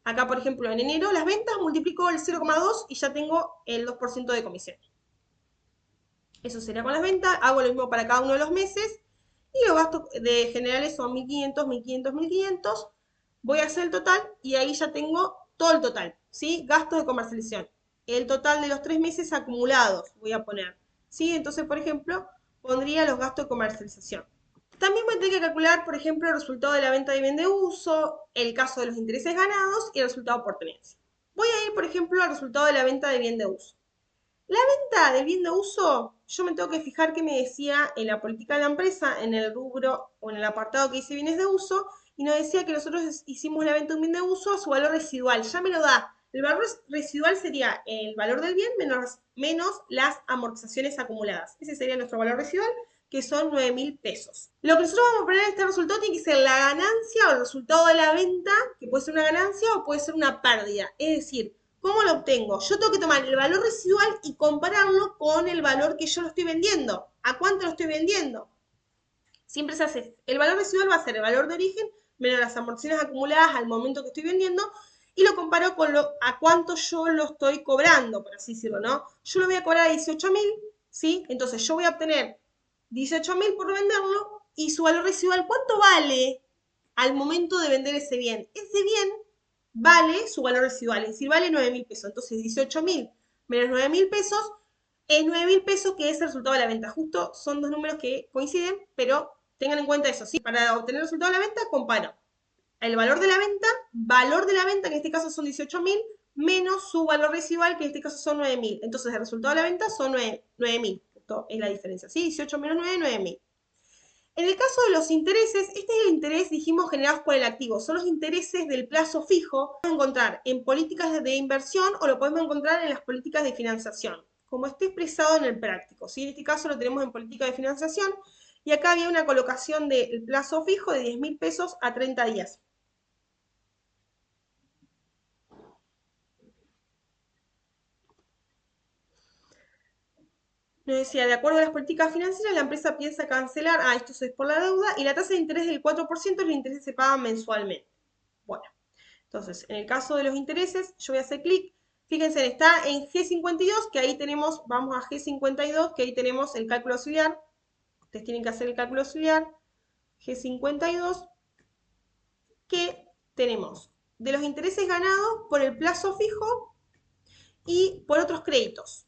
Acá, por ejemplo, en enero, las ventas, multiplico el 0,2 y ya tengo el 2% de comisión. Eso sería con las ventas. Hago lo mismo para cada uno de los meses. Y los gastos de generales son 1.500, 1.500, 1.500. Voy a hacer el total y ahí ya tengo todo el total, ¿sí? Gastos de comercialización. El total de los 3 meses acumulados voy a poner, ¿sí? Entonces, por ejemplo, pondría los gastos de comercialización. También voy a tener que calcular, por ejemplo, el resultado de la venta de bien de uso, el caso de los intereses ganados y el resultado por tenencia. Voy a ir, por ejemplo, al resultado de la venta de bien de uso. La venta del bien de uso, yo me tengo que fijar qué me decía en la política de la empresa, en el rubro o en el apartado que dice bienes de uso, y nos decía que nosotros hicimos la venta de un bien de uso a su valor residual. Ya me lo da. El valor residual sería el valor del bien menos las amortizaciones acumuladas. Ese sería nuestro valor residual, que son 9.000 pesos. Lo que nosotros vamos a poner en este resultado tiene que ser la ganancia o el resultado de la venta, que puede ser una ganancia o puede ser una pérdida. Es decir, ¿cómo lo obtengo? Yo tengo que tomar el valor residual y compararlo con el valor que yo lo estoy vendiendo. ¿A cuánto lo estoy vendiendo? Siempre se hace. El valor residual va a ser el valor de origen menos las amortizaciones acumuladas al momento que estoy vendiendo y lo comparo con a cuánto yo lo estoy cobrando, por así decirlo, ¿no? Yo lo voy a cobrar a 18.000, ¿sí? Entonces yo voy a obtener 18.000 por venderlo y su valor residual, ¿cuánto vale al momento de vender ese bien? Ese bien vale su valor residual, es decir, vale 9.000 pesos. Entonces 18.000 menos 9.000 pesos es 9.000 pesos, que es el resultado de la venta. Justo son dos números que coinciden, pero tengan en cuenta eso, ¿sí? Para obtener el resultado de la venta, comparo el valor de la venta, que en este caso son 18.000, menos su valor residual, que en este caso son 9.000. Entonces el resultado de la venta son 9.000. Esto es la diferencia, ¿sí? 18 menos 9, 9.000. En el caso de los intereses, este es el interés, dijimos, generados por el activo. Son los intereses del plazo fijo. Lo podemos encontrar en políticas de inversión o lo podemos encontrar en las políticas de financiación, como esté expresado en el práctico, ¿sí? En este caso lo tenemos en política de financiación. Y acá había una colocación del plazo fijo de 10.000 pesos a 30 días. Nos decía, de acuerdo a las políticas financieras, la empresa piensa cancelar, esto es por la deuda, y la tasa de interés del 4%, los intereses se pagan mensualmente. Bueno, entonces, en el caso de los intereses, yo voy a hacer clic. Fíjense, está en G52, que ahí tenemos, vamos a G52, que ahí tenemos el cálculo auxiliar. Ustedes tienen que hacer el cálculo auxiliar. G52, que tenemos de los intereses ganados por el plazo fijo y por otros créditos.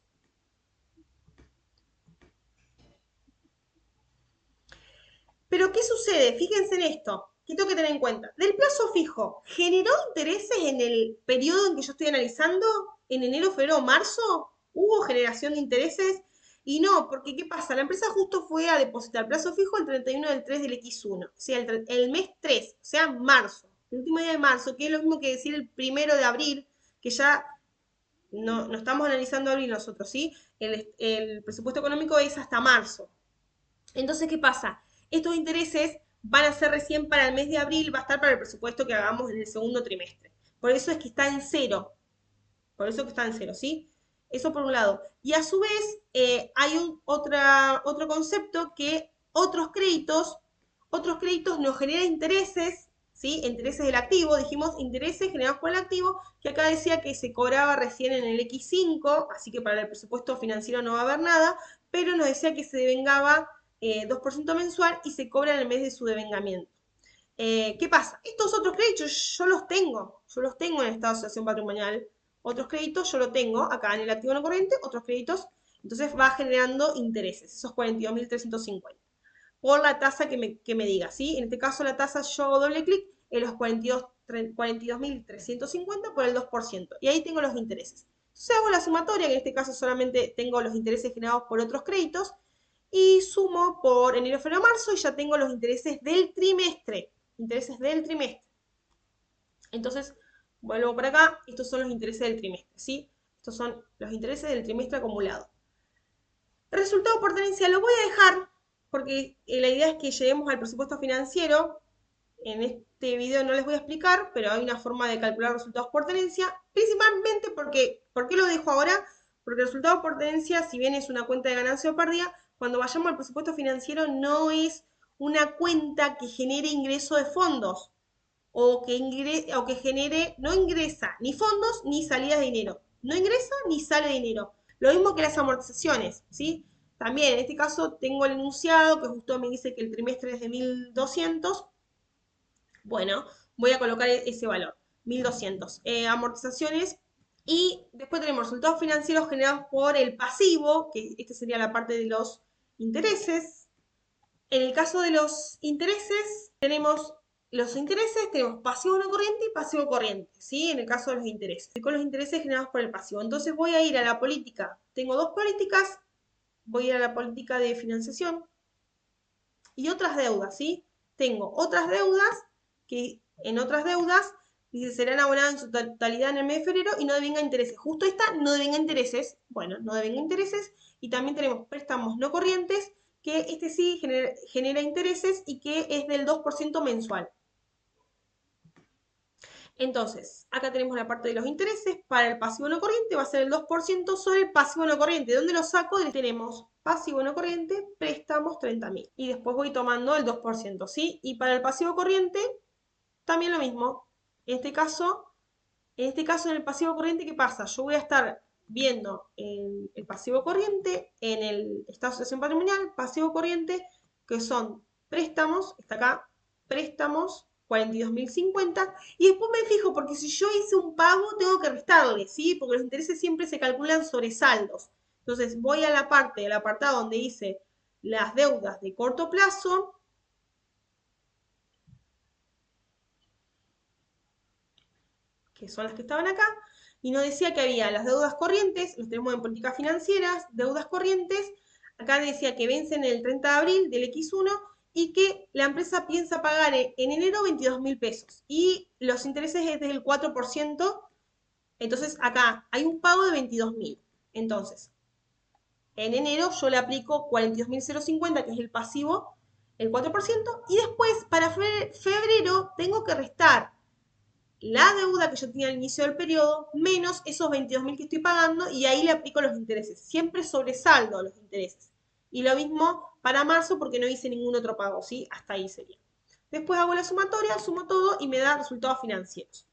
Pero, ¿qué sucede? Fíjense en esto. ¿Qué tengo que tener en cuenta? Del plazo fijo, ¿generó intereses en el periodo en que yo estoy analizando? ¿En enero, febrero, marzo? ¿Hubo generación de intereses? Y no, porque ¿qué pasa? La empresa justo fue a depositar plazo fijo el 31 del 3 del X1, o sea, el mes 3, o sea, marzo, el último día de marzo, que es lo mismo que decir el 1 de abril, que ya no estamos analizando abril nosotros, ¿sí? El presupuesto económico es hasta marzo. Entonces, ¿qué pasa? Estos intereses van a ser recién para el mes de abril, va a estar para el presupuesto que hagamos en el segundo trimestre. Por eso es que está en cero. Por eso que está en cero, ¿sí? Eso por un lado. Y a su vez, hay otro concepto que otros créditos nos generan intereses, ¿sí? Intereses del activo, dijimos intereses generados por el activo, que acá decía que se cobraba recién en el X5, así que para el presupuesto financiero no va a haber nada, pero nos decía que se devengaba 2% mensual y se cobra en el mes de su devengamiento. ¿Qué pasa? Estos otros créditos yo los tengo en el estado de asociación patrimonial. Otros créditos yo lo tengo acá en el activo no corriente, otros créditos, entonces va generando intereses, esos 42.350 por la tasa que me diga, ¿sí? En este caso la tasa yo hago doble clic en los 42.350 por el 2%, y ahí tengo los intereses. Entonces hago la sumatoria, que en este caso solamente tengo los intereses generados por otros créditos, y sumo por enero, febrero, marzo, y ya tengo los intereses del trimestre. Intereses del trimestre. Entonces, vuelvo por acá, estos son los intereses del trimestre, ¿sí? Estos son los intereses del trimestre acumulado. El resultado por tenencia lo voy a dejar porque la idea es que lleguemos al presupuesto financiero. En este video no les voy a explicar, pero hay una forma de calcular resultados por tenencia, principalmente porque, ¿por qué lo dejo ahora? Porque el resultado por tenencia, si bien es una cuenta de ganancia o pérdida, cuando vayamos al presupuesto financiero no es una cuenta que genere ingreso de fondos o que genere, no ingresa ni fondos ni salidas de dinero. No ingresa ni sale dinero. Lo mismo que las amortizaciones, ¿sí? También en este caso tengo el enunciado que justo me dice que el trimestre es de 1.200. Bueno, voy a colocar ese valor, 1.200. Amortizaciones. Y después tenemos resultados financieros generados por el pasivo, que esta sería la parte de los intereses. En el caso de los intereses, tenemos pasivo no corriente y pasivo corriente, ¿sí? En el caso de los intereses. Estoy con los intereses generados por el pasivo. Entonces voy a ir a la política. Tengo dos políticas. Voy a ir a la política de financiación y otras deudas, ¿sí? Tengo otras deudas que en otras deudas dice serán abonadas en su totalidad en el mes de febrero y no devenga intereses. Justo esta no devenga intereses. Bueno, no devenga intereses. Y también tenemos préstamos no corrientes, que este sí genera intereses y que es del 2% mensual. Entonces, acá tenemos la parte de los intereses. Para el pasivo no corriente va a ser el 2% sobre el pasivo no corriente. ¿De dónde lo saco? Tenemos pasivo no corriente, préstamos 30.000. Y después voy tomando el 2%, ¿sí? Y para el pasivo corriente, también lo mismo. En el pasivo corriente, ¿qué pasa? Yo voy a estar viendo el pasivo corriente en el estado de asociación patrimonial, pasivo corriente, que son préstamos, está acá, préstamos, 42.050, y después me fijo, porque si yo hice un pago, tengo que restarle, ¿sí? Porque los intereses siempre se calculan sobre saldos. Entonces voy a la parte del apartado donde dice las deudas de corto plazo, que son las que estaban acá, y nos decía que había las deudas corrientes, los tenemos en políticas financieras, deudas corrientes, acá decía que vencen el 30 de abril del X1 y que la empresa piensa pagar en enero 22.000 pesos y los intereses es del 4%, entonces acá hay un pago de 22.000. Entonces, en enero yo le aplico 42.050, que es el pasivo, el 4%, y después para febrero tengo que restar la deuda que yo tenía al inicio del periodo menos esos 22.000 que estoy pagando y ahí le aplico los intereses. Siempre sobresaldo los intereses. Y lo mismo para marzo porque no hice ningún otro pago, ¿sí? Hasta ahí sería. Después hago la sumatoria, sumo todo y me da resultados financieros.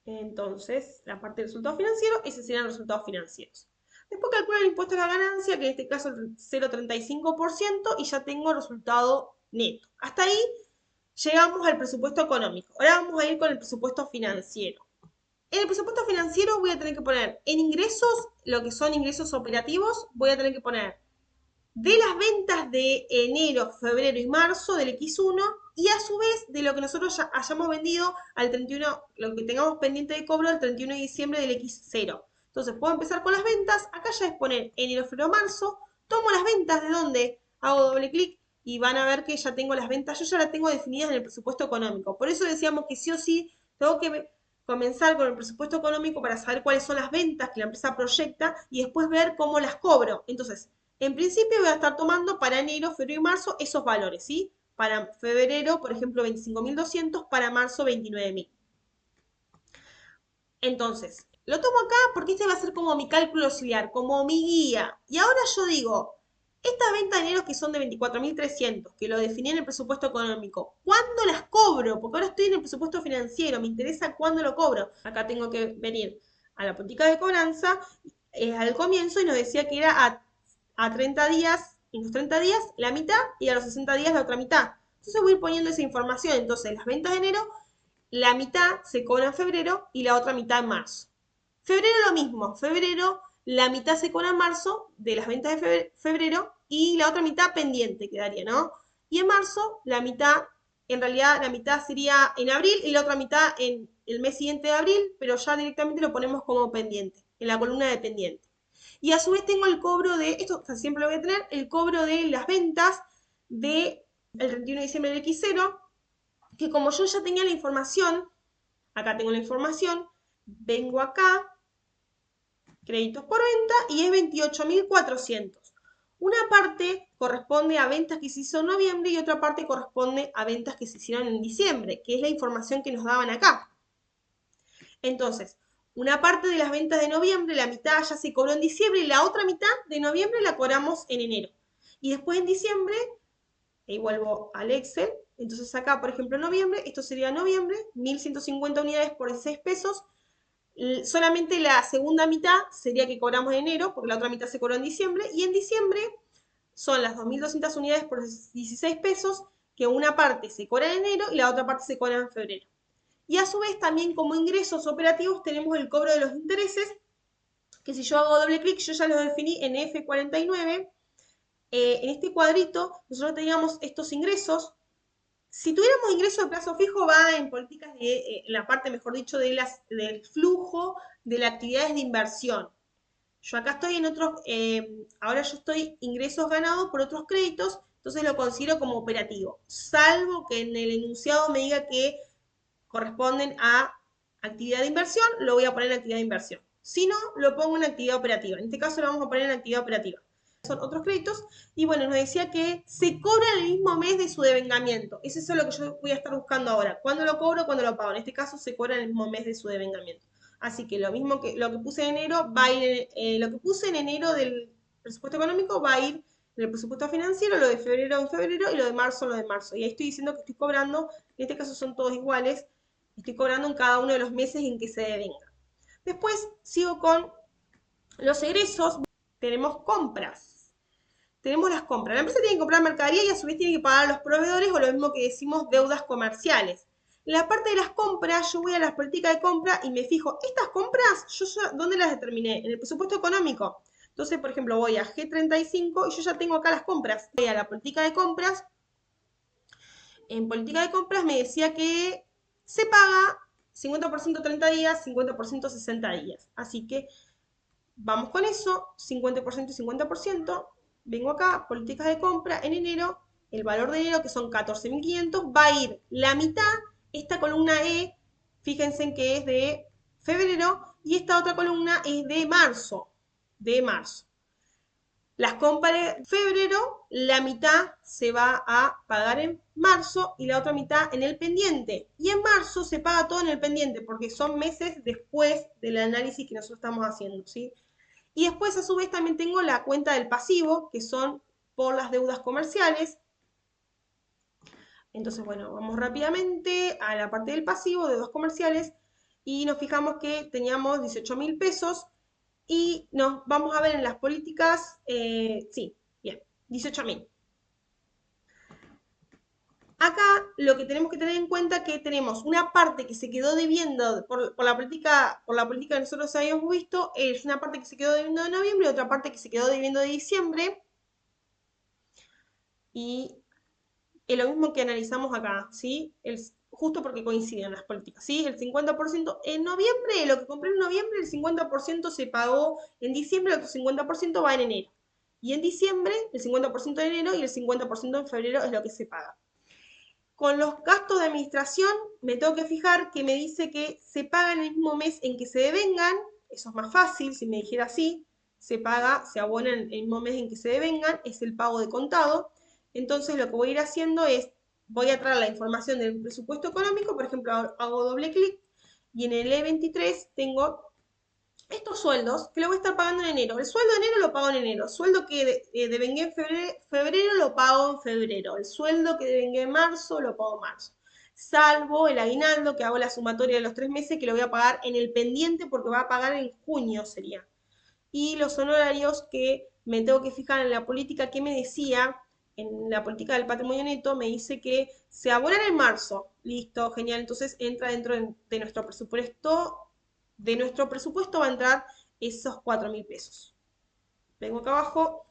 Entonces, la parte del resultado financiero, esos serían los resultados financieros. Después calculo el impuesto a la ganancia, que en este caso es el 0,35%, y ya tengo el resultado neto. Hasta ahí llegamos al presupuesto económico. Ahora vamos a ir con el presupuesto financiero. En el presupuesto financiero voy a tener que poner en ingresos, lo que son ingresos operativos, voy a tener que poner de las ventas de enero, febrero y marzo del X1 y a su vez de lo que nosotros ya hayamos vendido al 31, lo que tengamos pendiente de cobro al 31 de diciembre del X0. Entonces puedo empezar con las ventas, acá ya es poner enero, febrero, marzo, tomo las ventas de donde hago doble clic y van a ver que ya tengo las ventas, yo ya las tengo definidas en el presupuesto económico. Por eso decíamos que sí o sí tengo que comenzar con el presupuesto económico para saber cuáles son las ventas que la empresa proyecta y después ver cómo las cobro. Entonces, en principio voy a estar tomando para enero, febrero y marzo esos valores, ¿sí? Para febrero, por ejemplo, 25.200, para marzo 29.000. Entonces, lo tomo acá porque este va a ser como mi cálculo auxiliar, como mi guía. Y ahora yo digo, estas ventas de enero que son de 24.300, que lo definí en el presupuesto económico, ¿cuándo las cobro? Porque ahora estoy en el presupuesto financiero, me interesa cuándo lo cobro. Acá tengo que venir a la política de cobranza, al comienzo, y nos decía que era a 30 días, en los 30 días la mitad y a los 60 días la otra mitad. Entonces voy a ir poniendo esa información. Entonces, las ventas de enero, la mitad se cobra en febrero y la otra mitad en marzo. Febrero lo mismo, febrero la mitad se cobra en marzo de las ventas de febrero y la otra mitad pendiente quedaría, ¿no? Y en marzo la mitad, en realidad la mitad sería en abril y la otra mitad en el mes siguiente de abril, pero ya directamente lo ponemos como pendiente, en la columna de pendiente. Y a su vez tengo el cobro de, esto siempre lo voy a tener, el cobro de las ventas del 31 de diciembre del X0, que como yo ya tenía la información, acá tengo la información, vengo acá, créditos por venta, y es 28.400. Una parte corresponde a ventas que se hizo en noviembre y otra parte corresponde a ventas que se hicieron en diciembre, que es la información que nos daban acá. Entonces, una parte de las ventas de noviembre, la mitad ya se cobró en diciembre y la otra mitad de noviembre la cobramos en enero. Y después en diciembre, y vuelvo al Excel, entonces acá, por ejemplo, en noviembre, esto sería noviembre, 1.150 unidades por 6 pesos. Solamente la segunda mitad sería que cobramos en enero, porque la otra mitad se cobró en diciembre, y en diciembre son las 2.200 unidades por 16 pesos, que una parte se cobra en enero y la otra parte se cobra en febrero. Y a su vez también como ingresos operativos tenemos el cobro de los intereses, que si yo hago doble clic, yo ya los definí en F49. En este cuadrito nosotros teníamos estos ingresos. Si tuviéramos ingresos de plazo fijo, va en políticas de, en la parte, mejor dicho, del flujo de las actividades de inversión. Yo acá estoy en otros, ahora yo estoy ingresos ganados por otros créditos, entonces lo considero como operativo, salvo que en el enunciado me diga que corresponden a actividad de inversión, lo voy a poner en actividad de inversión. Si no, lo pongo en actividad operativa. En este caso lo vamos a poner en actividad operativa. Son otros créditos. Y bueno, nos decía que se cobra en el mismo mes de su devengamiento. Es eso lo que yo voy a estar buscando ahora. ¿Cuándo lo cobro? ¿Cuándo lo pago? En este caso se cobra en el mismo mes de su devengamiento. Así que lo mismo que lo que puse en enero va a ir, lo que puse en enero del presupuesto económico va a ir en el presupuesto financiero, lo de febrero en febrero y lo de marzo en lo de marzo. Y ahí estoy diciendo que estoy cobrando, en este caso son todos iguales, estoy cobrando en cada uno de los meses en que se devenga. Después sigo con los egresos. Tenemos compras. Tenemos las compras. La empresa tiene que comprar mercadería y a su vez tiene que pagar a los proveedores, o lo mismo que decimos deudas comerciales. En la parte de las compras, yo voy a las políticas de compra y me fijo, estas compras, ¿dónde las determiné? En el presupuesto económico. Entonces, por ejemplo, voy a G35 y yo ya tengo acá las compras. Voy a la política de compras. En política de compras me decía que se paga 50% 30 días, 50% 60 días. Así que vamos con eso, 50% y 50%. Vengo acá, políticas de compra, en enero, el valor de enero, que son 14.500, va a ir la mitad, esta columna E, fíjense en que es de febrero, y esta otra columna es de marzo, Las compras en febrero, la mitad se va a pagar en marzo y la otra mitad en el pendiente. Y en marzo se paga todo en el pendiente porque son meses después del análisis que nosotros estamos haciendo, ¿sí? Y después a su vez también tengo la cuenta del pasivo, que son por las deudas comerciales. Entonces, bueno, vamos rápidamente a la parte del pasivo, deudas comerciales, y nos fijamos que teníamos 18.000 pesos y nos vamos a ver en las políticas, sí, bien, 18.000. Acá lo que tenemos que tener en cuenta es que tenemos una parte que se quedó debiendo por la política que nosotros habíamos visto, es una parte que se quedó debiendo de noviembre y otra parte que se quedó debiendo de diciembre. Y es lo mismo que analizamos acá, ¿sí? Justo porque coinciden las políticas, ¿sí? El 50% en noviembre, lo que compré en noviembre, el 50% se pagó en diciembre, el otro 50% va en enero. Y en diciembre, el 50% en enero y el 50% en febrero es lo que se paga. Con los gastos de administración, me tengo que fijar que me dice que se paga en el mismo mes en que se devengan. Eso es más fácil, si me dijera así, se paga, se abona en el mismo mes en que se devengan, es el pago de contado. Entonces lo que voy a ir haciendo es, voy a traer la información del presupuesto económico, por ejemplo, hago doble clic y en el E23 tengo estos sueldos que lo voy a estar pagando en enero. El sueldo de enero lo pago en enero. Sueldo que devengué en febrero lo pago en febrero. El sueldo que devengué en marzo lo pago en marzo. Salvo el aguinaldo, que hago la sumatoria de los 3 meses, que lo voy a pagar en el pendiente porque va a pagar en junio sería. Y los honorarios que me tengo que fijar en la política que me decía, en la política del patrimonio neto, me dice que se abonan en marzo. Listo, genial. Entonces entra dentro de nuestro presupuesto. De nuestro presupuesto va a entrar esos 4.000 pesos. Vengo acá abajo.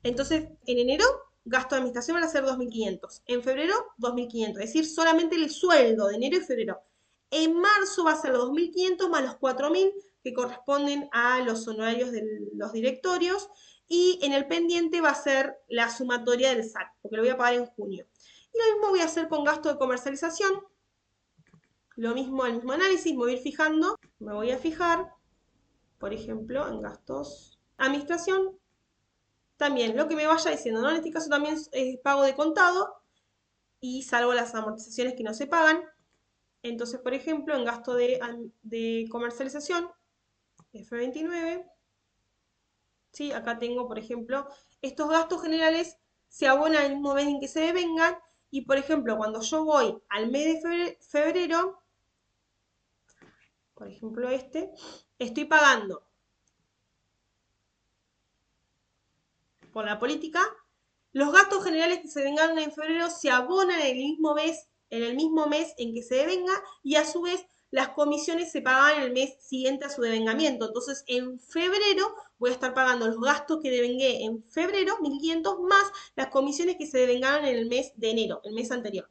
Entonces, en enero, gasto de administración van a ser 2.500. En febrero, 2.500. Es decir, solamente el sueldo de enero y febrero. En marzo va a ser los 2.500 más los 4.000 que corresponden a los honorarios de los directorios. Y en el pendiente va a ser la sumatoria del SAC, porque lo voy a pagar en junio. Y lo mismo voy a hacer con gasto de comercialización. Lo mismo, el mismo análisis, me voy a ir fijando. Me voy a fijar, por ejemplo, en gastos. Administración, también lo que me vaya diciendo, ¿no? En este caso también es pago de contado y salvo las amortizaciones que no se pagan. Entonces, por ejemplo, en gasto de comercialización, F29, ¿sí? Acá tengo, por ejemplo, estos gastos generales se abonan el mismo mes en que se devengan y, por ejemplo, cuando yo voy al mes de febrero, por ejemplo estoy pagando por la política. Los gastos generales que se devengan en febrero se abonan en el mismo mes en que se devenga y a su vez las comisiones se pagan el mes siguiente a su devengamiento. Entonces, en febrero voy a estar pagando los gastos que devengué en febrero, 1.500 más las comisiones que se devengaron en el mes de enero, el mes anterior.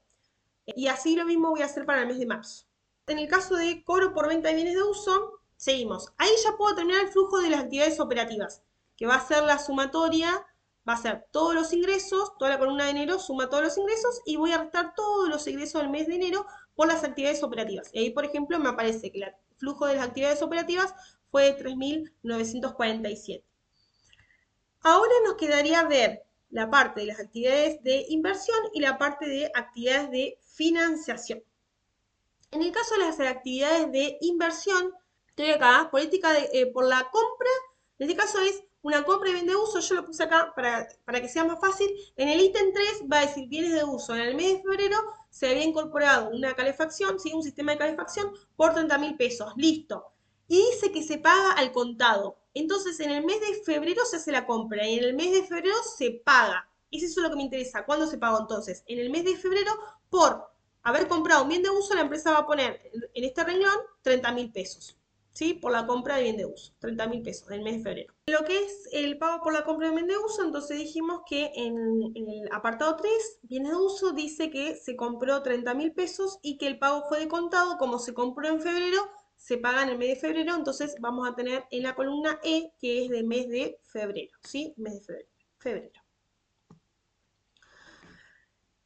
Y así lo mismo voy a hacer para el mes de marzo. En el caso de cobro por venta de bienes de uso, seguimos. Ahí ya puedo terminar el flujo de las actividades operativas, que va a ser la sumatoria, va a ser todos los ingresos, toda la columna de enero suma todos los ingresos y voy a restar todos los ingresos del mes de enero por las actividades operativas. Y ahí, por ejemplo, me aparece que el flujo de las actividades operativas fue de 3.947. Ahora nos quedaría ver la parte de las actividades de inversión y la parte de actividades de financiación. En el caso de las actividades de inversión, estoy acá, política por la compra, en este caso es una compra y bien de uso, yo lo puse acá para que sea más fácil. En el ítem 3 va a decir bienes de uso. En el mes de febrero se había incorporado una calefacción, ¿sí? Un sistema de calefacción por 30.000 pesos, listo. Y dice que se paga al contado. Entonces, en el mes de febrero se hace la compra y en el mes de febrero se paga. Y eso es lo que me interesa. ¿Cuándo se paga entonces? En el mes de febrero por haber comprado un bien de uso, la empresa va a poner en este renglón 30.000 pesos, ¿sí? Por la compra de bien de uso, 30.000 pesos en el mes de febrero. Lo que es el pago por la compra de bien de uso, entonces dijimos que en el apartado 3, bienes de uso, dice que se compró 30.000 pesos y que el pago fue de contado, como se compró en febrero, se paga en el mes de febrero, entonces vamos a tener en la columna E, que es de mes de febrero, ¿sí? Mes de febrero. Febrero.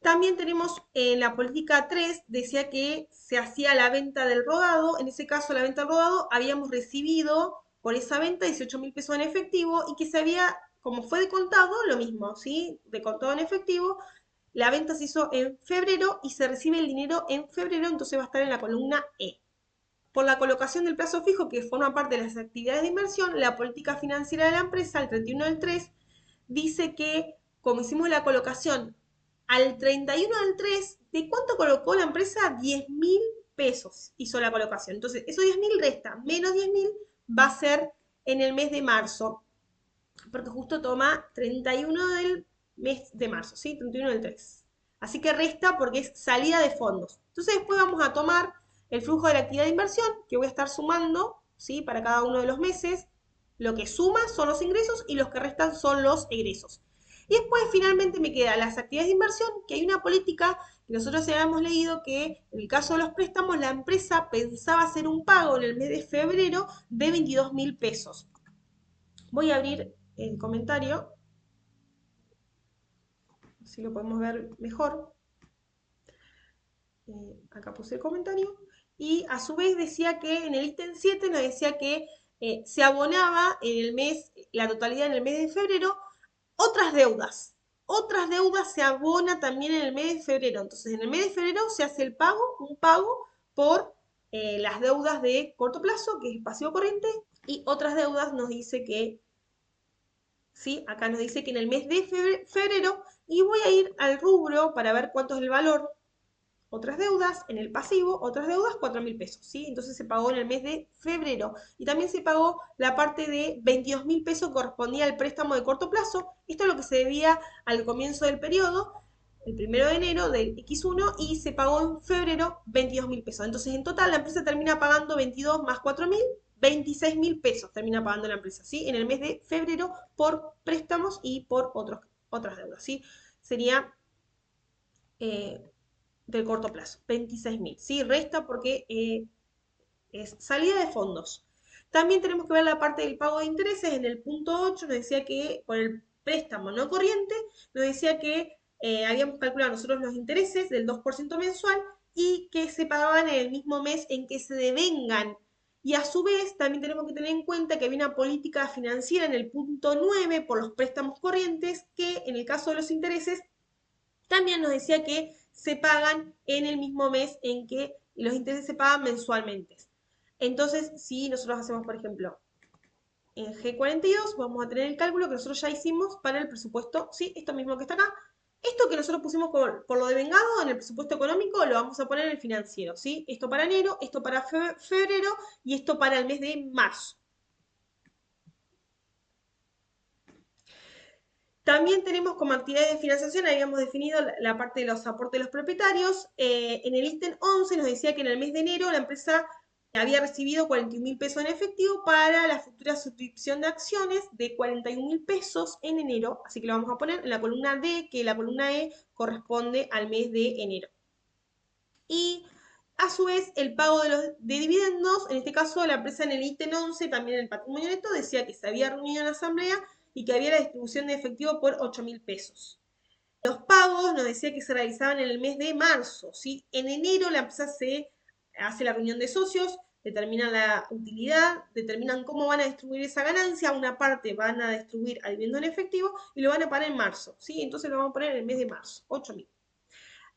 También tenemos en la política 3, decía que se hacía la venta del rodado. En ese caso, la venta del rodado, habíamos recibido por esa venta 18.000 pesos en efectivo y que se había, como fue de contado, lo mismo, ¿sí? De contado en efectivo, la venta se hizo en febrero y se recibe el dinero en febrero, entonces va a estar en la columna E. Por la colocación del plazo fijo que forma parte de las actividades de inversión, la política financiera de la empresa, el 31 del 3, dice que, como hicimos la colocación al 31 del 3, ¿de cuánto colocó la empresa? 10.000 pesos hizo la colocación. Entonces, esos 10.000 resta menos 10.000 va a ser en el mes de marzo, porque justo toma 31 del mes de marzo, ¿sí? 31 del 3. Así que resta porque es salida de fondos. Entonces después vamos a tomar el flujo de la actividad de inversión, que voy a estar sumando, ¿sí? Para cada uno de los meses. Lo que suma son los ingresos y los que restan son los egresos. Y después finalmente me quedan las actividades de inversión, que hay una política que nosotros ya habíamos leído que en el caso de los préstamos la empresa pensaba hacer un pago en el mes de febrero de 22.000 pesos. Voy a abrir el comentario, si lo podemos ver mejor. Acá puse el comentario. Y a su vez decía que en el ítem 7 nos decía que se abonaba en el mes, la totalidad en el mes de febrero, otras deudas. Otras deudas se abona también en el mes de febrero. Entonces, en el mes de febrero se hace el pago, un pago por las deudas de corto plazo, que es pasivo corriente, y otras deudas nos dice que ¿sí? Acá nos dice que en el mes de febrero, y voy a ir al rubro para ver cuánto es el valor. Otras deudas, en el pasivo, otras deudas, 4.000 pesos, ¿sí? Entonces se pagó en el mes de febrero. Y también se pagó la parte de 22.000 pesos que correspondía al préstamo de corto plazo. Esto es lo que se debía al comienzo del periodo, el 1 de enero del X1, y se pagó en febrero 22.000 pesos. Entonces, en total, la empresa termina pagando 22 más 4.000, 26.000 pesos termina pagando la empresa, ¿sí? En el mes de febrero por préstamos y por otras deudas, ¿sí? Sería eh, del corto plazo, 26.000, ¿sí? Resta porque es salida de fondos. También tenemos que ver la parte del pago de intereses. En el punto 8 nos decía que por el préstamo no corriente, nos decía que habíamos calculado nosotros los intereses del 2% mensual y que se pagaban en el mismo mes en que se devengan. Y a su vez también tenemos que tener en cuenta que había una política financiera en el punto 9 por los préstamos corrientes que en el caso de los intereses también nos decía que se pagan en el mismo mes en que los intereses se pagan mensualmente. Entonces, si nosotros hacemos, por ejemplo, en G42, vamos a tener el cálculo que nosotros ya hicimos para el presupuesto, ¿sí? Esto mismo que está acá. Esto que nosotros pusimos por lo devengado en el presupuesto económico lo vamos a poner en el financiero, ¿sí? Esto para enero, esto para febrero y esto para el mes de marzo. También tenemos como actividades de financiación, habíamos definido la parte de los aportes de los propietarios. En el ítem 11 nos decía que en el mes de enero la empresa había recibido 41.000 pesos en efectivo para la futura suscripción de acciones de 41.000 pesos en enero. Así que lo vamos a poner en la columna D, que la columna E corresponde al mes de enero. Y a su vez, el pago de dividendos, en este caso la empresa en el ítem 11, también en el patrimonio neto, decía que se había reunido en asamblea y que había la distribución de efectivo por 8.000 pesos. Los pagos nos decía que se realizaban en el mes de marzo, ¿sí? En enero la empresa se hace la reunión de socios, determinan la utilidad, determinan cómo van a distribuir esa ganancia, una parte van a distribuir al dividendo en efectivo y lo van a pagar en marzo, ¿sí? Entonces lo vamos a poner en el mes de marzo, 8.000.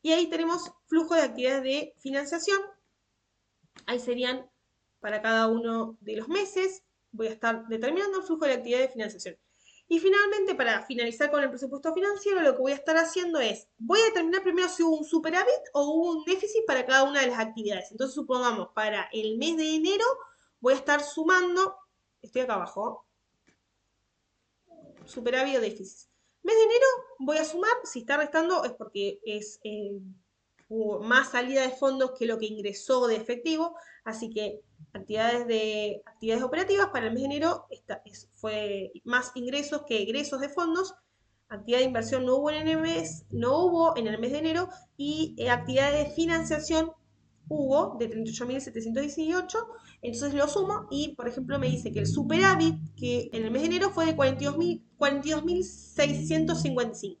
Y ahí tenemos flujo de actividades de financiación. Ahí serían para cada uno de los meses. Voy a estar determinando el flujo de actividades de financiación. Y finalmente, para finalizar con el presupuesto financiero, lo que voy a estar haciendo es, voy a determinar primero si hubo un superávit o hubo un déficit para cada una de las actividades. Entonces, supongamos, para el mes de enero voy a estar sumando, estoy acá abajo, superávit o déficit. Mes de enero voy a sumar, si está restando es porque hubo más salida de fondos que lo que ingresó de efectivo, así que actividades operativas para el mes de enero fue más ingresos que egresos de fondos. Actividad de inversión no hubo en el mes, no hubo en el mes de enero y actividades de financiación hubo de 38.718, entonces lo sumo y, por ejemplo, me dice que el superávit que en el mes de enero fue de 42.655.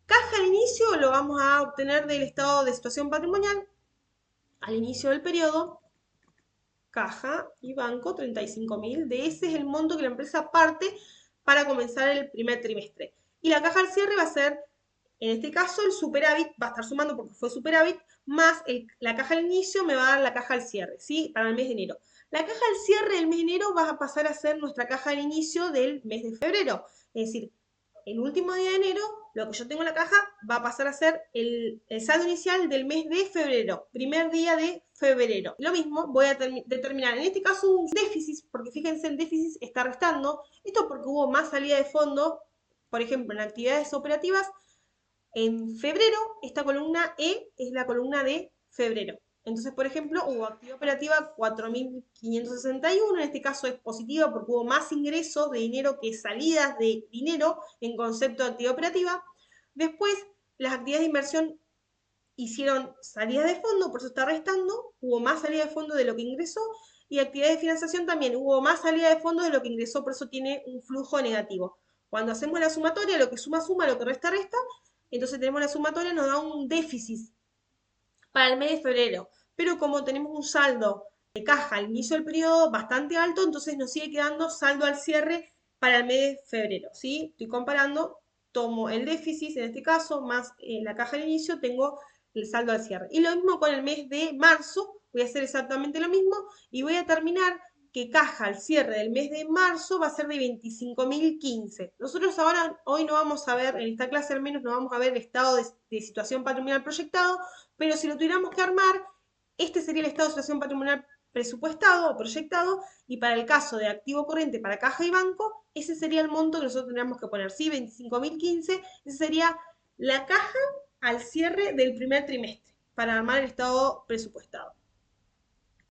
Caja al inicio lo vamos a obtener del estado de situación patrimonial al inicio del periodo. caja y banco 35.000. De ese es el monto que la empresa parte para comenzar el primer trimestre. Y la caja al cierre va a ser, en este caso, el superávit, va a estar sumando porque fue superávit, más la caja al inicio me va a dar la caja al cierre, ¿sí? Para el mes de enero. La caja al cierre del mes de enero va a pasar a ser nuestra caja al inicio del mes de febrero. Es decir, el último día de enero, lo que yo tengo en la caja va a pasar a ser el saldo inicial del mes de febrero, primer día de febrero. Lo mismo voy a determinar, en este caso, un déficit, porque fíjense, el déficit está restando. Esto porque hubo más salida de fondo, por ejemplo, en actividades operativas. En febrero, esta columna E es la columna de febrero. Entonces, por ejemplo, hubo actividad operativa 4.561, en este caso es positivo porque hubo más ingresos de dinero que salidas de dinero en concepto de actividad operativa. Después, las actividades de inversión hicieron salidas de fondo, por eso está restando, hubo más salida de fondo de lo que ingresó, y actividades de financiación también hubo más salida de fondo de lo que ingresó, por eso tiene un flujo negativo. Cuando hacemos la sumatoria, lo que suma, suma, lo que resta, resta, entonces tenemos la sumatoria, nos da un déficit para el mes de febrero. Pero como tenemos un saldo de caja al inicio del periodo bastante alto, entonces nos sigue quedando saldo al cierre para el mes de febrero, ¿sí? Estoy comparando, tomo el déficit en este caso, más la caja al inicio, tengo el saldo al cierre. Y lo mismo con el mes de marzo, voy a hacer exactamente lo mismo y voy a terminar que caja al cierre del mes de marzo va a ser de 25.015. Nosotros ahora, hoy no vamos a ver, en esta clase al menos no vamos a ver el estado de situación patrimonial proyectado, pero si lo tuviéramos que armar, este sería el estado de situación patrimonial presupuestado o proyectado, y para el caso de activo corriente para caja y banco, ese sería el monto que nosotros tendríamos que poner, ¿sí? 25.015, ese sería la caja al cierre del primer trimestre para armar el estado presupuestado.